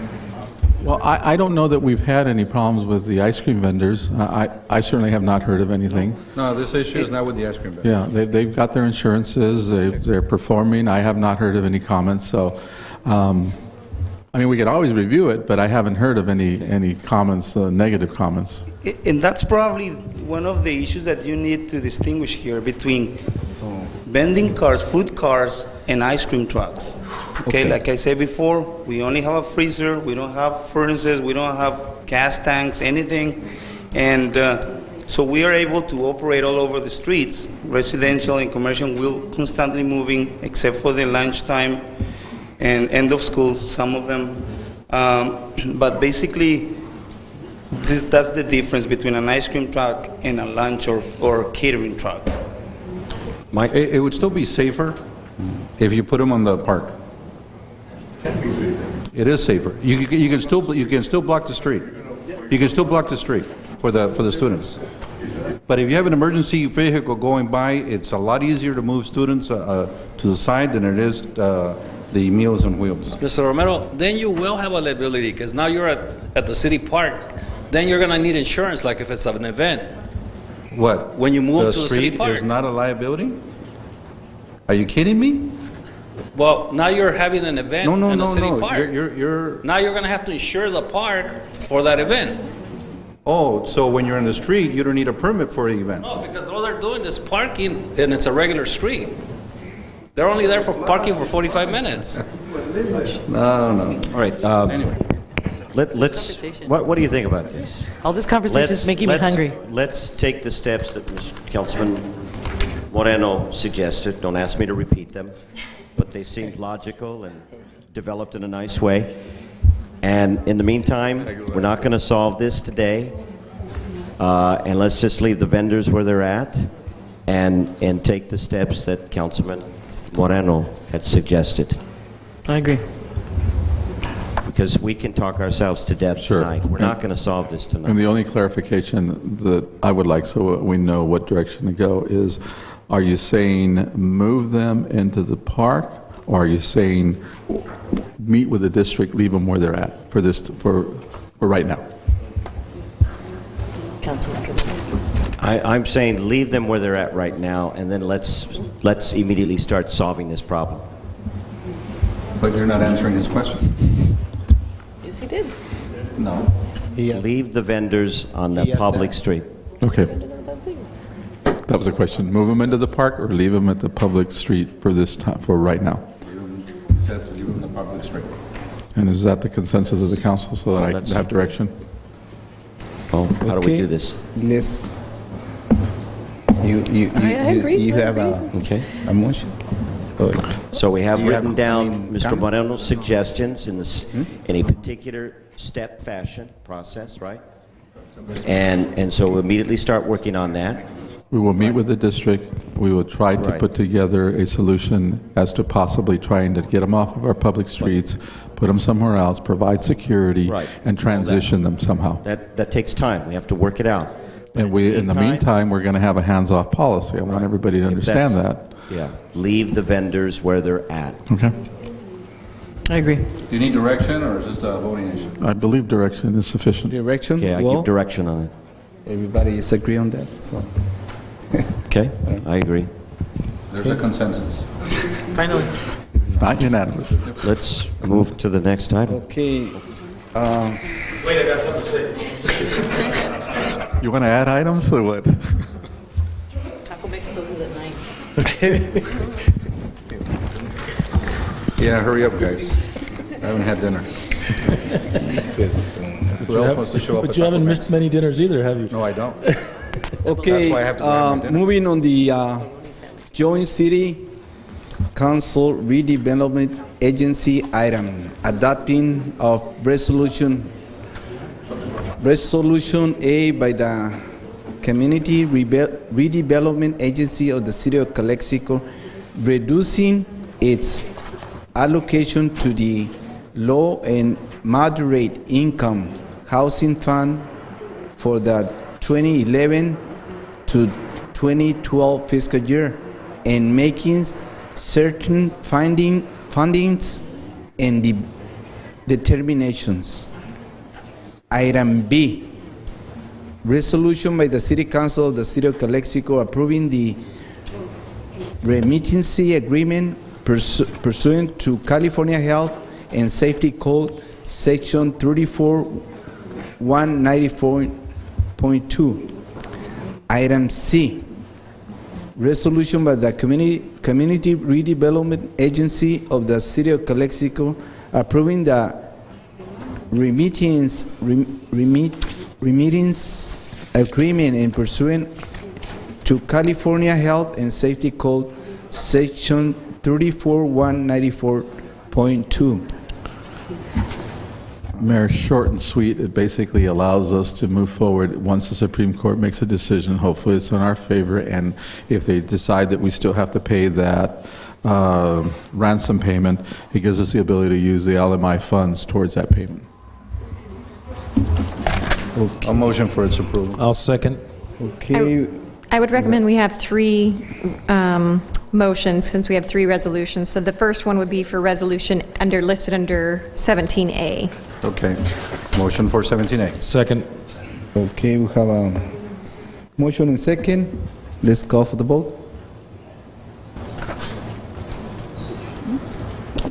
Well, I don't know that we've had any problems with the ice cream vendors. I certainly have not heard of anything. No, this issue is not with the ice cream vendor. Yeah, they've got their insurances, they're performing. I have not heard of any comments, so, I mean, we could always review it, but I haven't heard of any comments, negative comments. And that's probably one of the issues that you need to distinguish here between vending cars, food cars, and ice cream trucks. Okay, like I said before, we only have a freezer, we don't have furnaces, we don't have gas tanks, anything. And so we are able to operate all over the streets. Residential and commercial will constantly moving, except for the lunchtime and end of school, some of them. But basically, that's the difference between an ice cream truck and a lunch or catering truck. Mike? It would still be safer if you put them on the park. It is safer. You can still block the street. You can still block the street for the students. But if you have an emergency vehicle going by, it's a lot easier to move students to the side than it is the Meals on Wheels. Mr. Romero, then you will have a liability, because now you're at the city park. Then you're going to need insurance, like if it's an event. What? When you move to the city street park. is not a liability? Are you kidding me? Well, now you're having an event in the city park. You're Now you're going to have to insure the park for that event. Oh, so when you're in the street, you don't need a permit for the event? No, because all they're doing is parking, and it's a regular street. They're only there for parking for 45 minutes. No. All right. Anyway. Let's. What do you think about this? All this conversation is making me hungry. Let's take the steps that Councilman Moreno suggested. Don't ask me to repeat them, but they seemed logical and developed in a nice way. And in the meantime, we're not going to solve this today, and let's just leave the vendors where they're at, and take the steps that Councilman Moreno had suggested. I agree. Because we can talk ourselves to death tonight. We're not going to solve this tonight. And the only clarification that I would like, so we know what direction to go, is, are you saying move them into the park, or are you saying meet with the district, leave them where they're at for right now? I'm saying leave them where they're at right now, and then let's immediately start solving this problem. But you're not answering his question. Yes, he did. No. Leave the vendors on the public street. Okay. That was a question. Move them into the park or leave them at the public street for this time, for right now? You said to leave them in the public street. And is that the consensus of the council, so that I can have direction? Oh, how do we do this? Let's. You have a motion. So we have You written have down any Mr. comments? Moreno's suggestions in a particular step fashion process, right? And so we'll immediately start working on that. We will meet with the district. We will try to Right. put together a solution as to possibly trying to get them off of our public streets, put them somewhere else, provide security, Right. and transition them somehow. That takes time. We have to work it out. And in the meantime, we're going to have a hands-off policy. I want everybody to understand that. Yeah, leave the vendors where they're at. Okay. I agree. Do you need direction, or is this a voting issue? I believe direction is sufficient. Direction? Okay, I Well, give direction on it. everybody is agree on that, so. Okay, I agree. There's a consensus. Finally. It's not unanimous. Let's move to the next item. Okay, Wait, I got something to say. You want to add items or what? Taco Mix closes at 9. Yeah, hurry up, guys. I haven't had dinner. Who else wants to show up? But at you haven't Taco missed Mix? many dinners either, have you? No, I don't. okay, That's why I have to grab my dinner. moving on the Joint City Council Redevelopment Agency item, adopting of Resolution A by the Community Redevelopment Agency of the City of Calexico, reducing its allocation to the low and moderate income housing fund for the 2011 to 2012 fiscal year, and making certain fundings and determinations. Item B, resolution by the City Council of the City of Calexico approving the remittancy agreement pursuant to California Health and Safety Code, Section 34194.2. Item C, resolution by the Community Redevelopment Agency of the City of Calexico approving the remittance agreement in pursuant to California Health and Safety Code, Section 34194.2. Mayor, short and sweet, it basically allows us to move forward once the Supreme Court makes a decision. Hopefully it's in our favor, and if they decide that we still have to pay that ransom payment, it gives us the ability to use the LMI funds towards that payment. A motion for its approval. I'll second. Okay, I would recommend we have three motions, since we have three resolutions. So the first one would be for resolution listed under 17A. Okay. Motion for 17A. Second. okay, we have a motion and second. Let's call for the vote.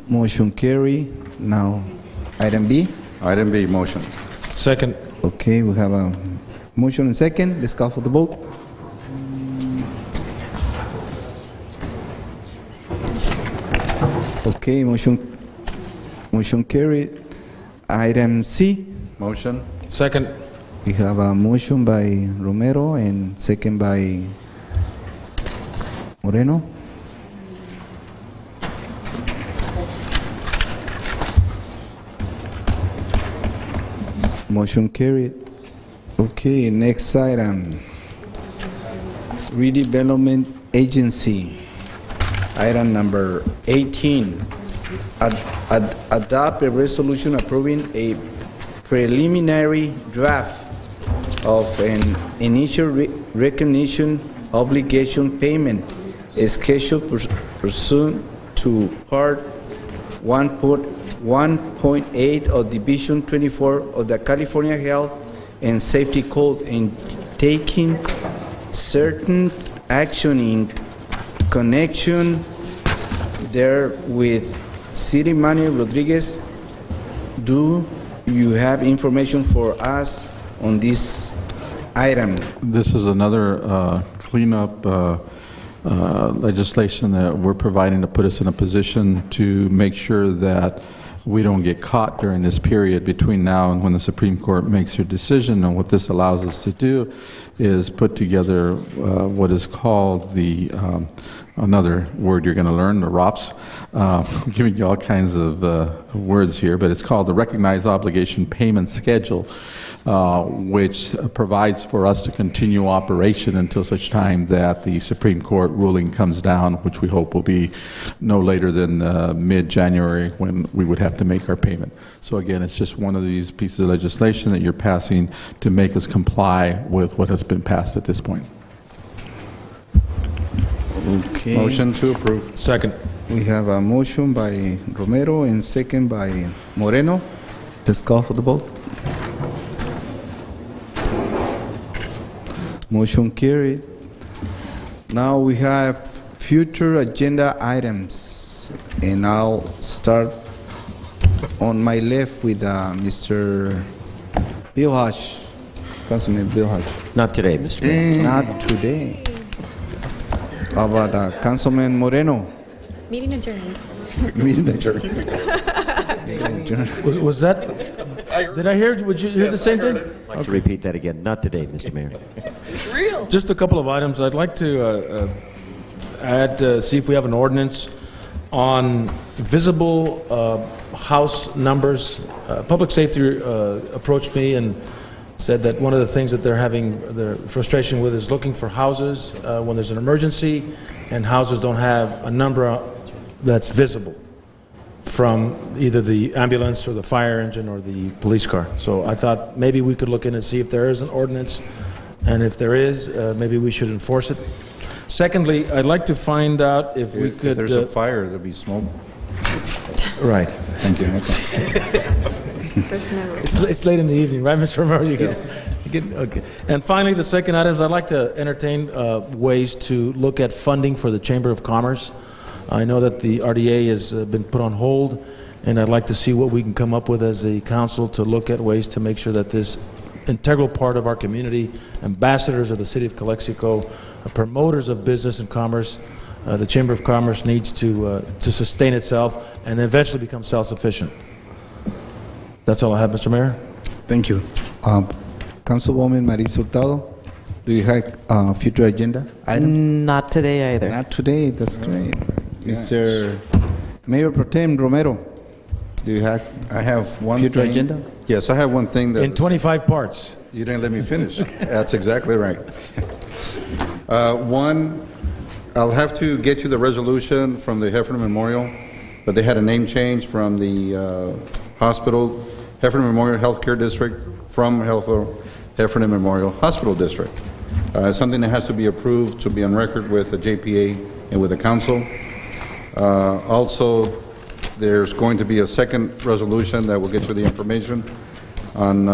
Motion carry. Now, item B. Item B, motion. Second. Okay, we have a motion and second. Let's call for the vote. Okay, motion carried. Item C. Motion. Second. We have a motion by Romero and second by Moreno. Motion carried. Okay, next item. Redevelopment Agency. Item number 18. Adopt a resolution approving a preliminary draft of an initial recognition obligation payment scheduled pursuant to Part 1.8 of Division 24 of the California Health and Safety Code, and taking certain action in connection there with City Manager Rodriguez. Do you have information for us on this item? This is another cleanup legislation that we're providing to put us in a position to make sure that we don't get caught during this period between now and when the Supreme Court makes their decision. And what this allows us to do is put together what is called the, another word you're going to learn, the ROPS. I'm giving you all kinds of words here, but it's called the Recognized Obligation Payment Schedule, which provides for us to continue operation until such time that the Supreme Court ruling comes down, which we hope will be no later than mid-January, when we would have to make our payment. So again, it's just one of these pieces of legislation that you're passing to make us comply with what has been passed at this point. Okay. Motion to approve. Second. We have a motion by Romero and second by Moreno. Let's call for the vote. Motion carried. Now we have future agenda items, and I'll start on my left with Mr. Bill Hodge, Councilman Bill Hodge. Not today, Mr. Mayor. Not today. How about Councilman Moreno? Meeting adjourned. Meeting adjourned. Was that, did I hear, would you hear the same thing? I'd like to repeat that again. Not today, Mr. Mayor. Just a couple of items. I'd like to add, see if we have an ordinance on visible house numbers. Public Safety approached me and said that one of the things that they're having their frustration with is looking for houses when there's an emergency, and houses don't have a number that's visible from either the ambulance or the fire engine or the police car. So I thought maybe we could look in and see if there is an ordinance, and if there is, maybe we should enforce it. Secondly, I'd like to find out if we could... If there's a fire, there'll be smoke. Right. Thank you. It's late in the evening, right, Mr. Romero? Okay. And finally, the second item is I'd like to entertain ways to look at funding for the Chamber of Commerce. I know that the RDA has been put on hold, and I'd like to see what we can come up with as a council to look at ways to make sure that this integral part of our community, ambassadors of the city of Calexico, promoters of business and commerce, the Chamber of Commerce needs to sustain itself and eventually become self-sufficient. That's all I have, Mr. Mayor. Thank you. Councilwoman Maris Hurtado, do you have future agenda items? Not today either. Not today. That's great. Mr. Mayor Pro Tem Romero, do you have? I have one future thing. agenda? Yes, I have one thing that... In 25 parts. You didn't let me finish. That's exactly right. One, I'll have to get you the resolution from the Heffernan Memorial, but they had a name change from the hospital, Heffernan Memorial Healthcare District, from Heffernan Memorial Hospital District. Something that has to be approved to be on record with the JPA and with the council. Also, there's going to be a second resolution that will get you the information on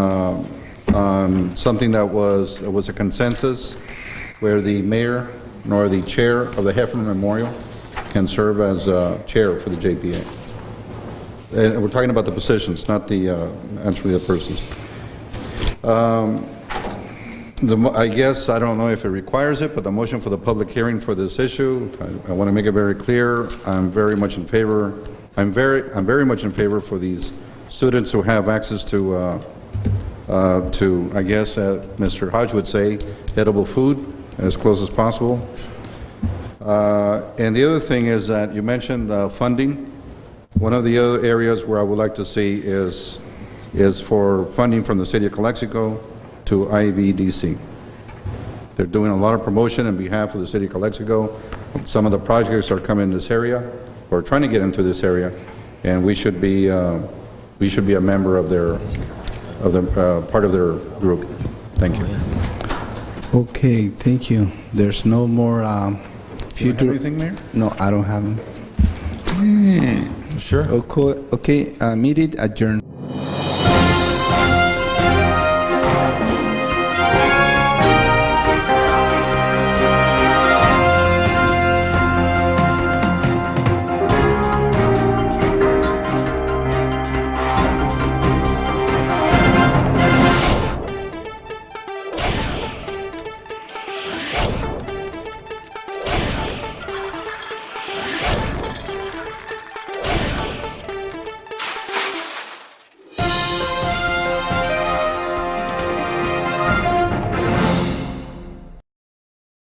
something that was a consensus where the mayor nor the chair of the Heffernan Memorial can serve as chair for the JPA. And we're talking about the positions, not the actually the persons. I guess, I don't know if it requires it, but the motion for the public hearing for this issue, I want to make it very clear, I'm very much in favor much in favor for these students who have access to I guess, Mr. Hodge would say, edible food as close as possible. And the other thing is that you mentioned funding. One of the other areas where I would like to see is for funding from the city of Calexico to IVDC. They're doing a lot of promotion on behalf of the city of Calexico. Some of the projects are coming in this area, or trying to get into this area, and we should be a member of their part of their group. Thank you. Okay, thank you. There's no more future... Do you have anything, Mayor? No, I don't have them. Sure. Okay, meeting adjourned.